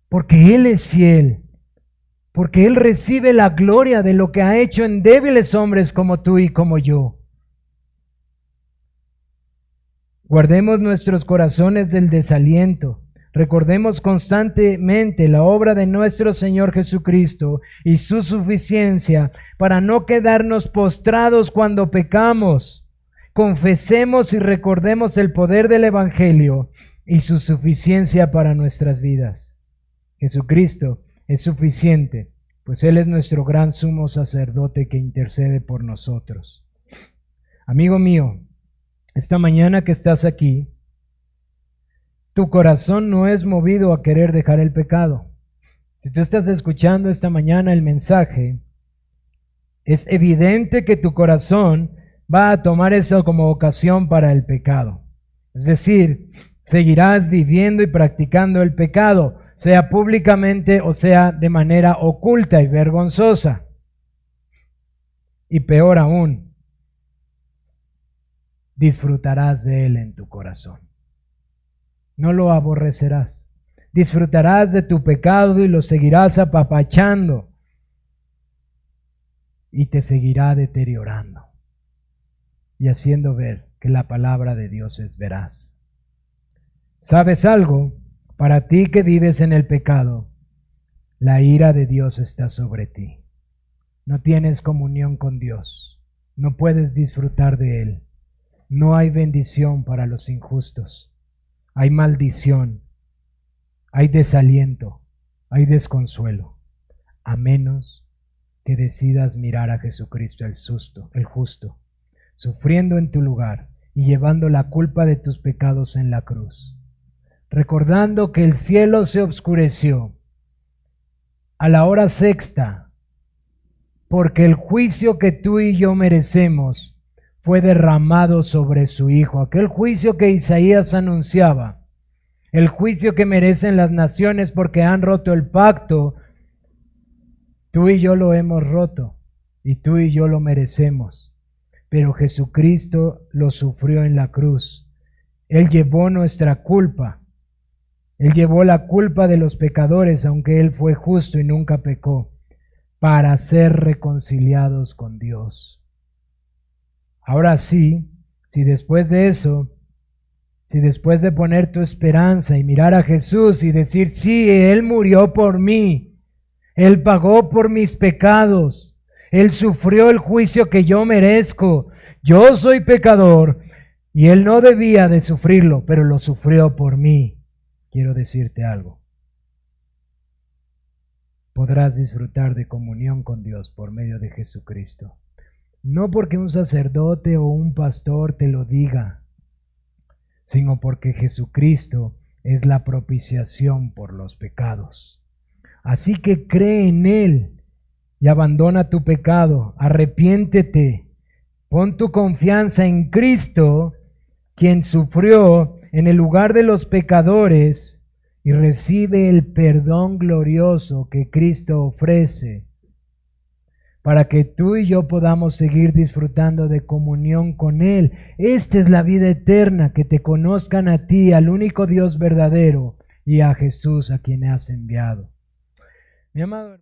porque Él es fiel, porque Él recibe la gloria de lo que ha hecho en débiles hombres como tú y como yo. Guardemos nuestros corazones del desaliento. Recordemos constantemente la obra de nuestro Señor Jesucristo y su suficiencia para no quedarnos postrados cuando pecamos. Confesemos y recordemos el poder del Evangelio y su suficiencia para nuestras vidas. Jesucristo es suficiente, pues Él es nuestro gran sumo sacerdote que intercede por nosotros. Amigo mío, esta mañana que estás aquí, tu corazón no es movido a querer dejar el pecado. Si tú estás escuchando esta mañana el mensaje, es evidente que tu corazón va a tomar eso como ocasión para el pecado. Es decir, seguirás viviendo y practicando el pecado, sea públicamente o sea de manera oculta y vergonzosa. Y peor aún, disfrutarás de él en tu corazón. No lo aborrecerás. Disfrutarás de tu pecado y lo seguirás apapachando y te seguirá deteriorando y haciendo ver que la palabra de Dios es veraz. ¿Sabes algo? Para ti que vives en el pecado, la ira de Dios está sobre ti. No tienes comunión con Dios. No puedes disfrutar de Él. No hay bendición para los injustos. Hay maldición. Hay desaliento. Hay desconsuelo. A menos que decidas mirar a Jesucristo el justo, sufriendo en tu lugar y llevando la culpa de tus pecados en la cruz. Recordando que el cielo se oscureció a la hora sexta, porque el juicio que tú y yo merecemos fue derramado sobre su Hijo. Aquel juicio que Isaías anunciaba, el juicio que merecen las naciones porque han roto el pacto, tú y yo lo hemos roto y tú y yo lo merecemos, pero Jesucristo lo sufrió en la cruz. Él llevó nuestra culpa. Él llevó la culpa de los pecadores, aunque Él fue justo y nunca pecó, para ser reconciliados con Dios. Ahora sí, si después de eso, si después de poner tu esperanza y mirar a Jesús y decir, sí, Él murió por mí, Él pagó por mis pecados, Él sufrió el juicio que yo merezco, yo soy pecador y Él no debía de sufrirlo, pero lo sufrió por mí. Quiero decirte algo. Podrás disfrutar de comunión con Dios por medio de Jesucristo. No porque un sacerdote o un pastor te lo diga, sino porque Jesucristo es la propiciación por los pecados. Así que cree en Él y abandona tu pecado, arrepiéntete, pon tu confianza en Cristo, quien sufrió en el lugar de los pecadores, y recibe el perdón glorioso que Cristo ofrece, para que tú y yo podamos seguir disfrutando de comunión con Él. Esta es la vida eterna, que te conozcan a ti, al único Dios verdadero, y a Jesús a quien has enviado. Mi amado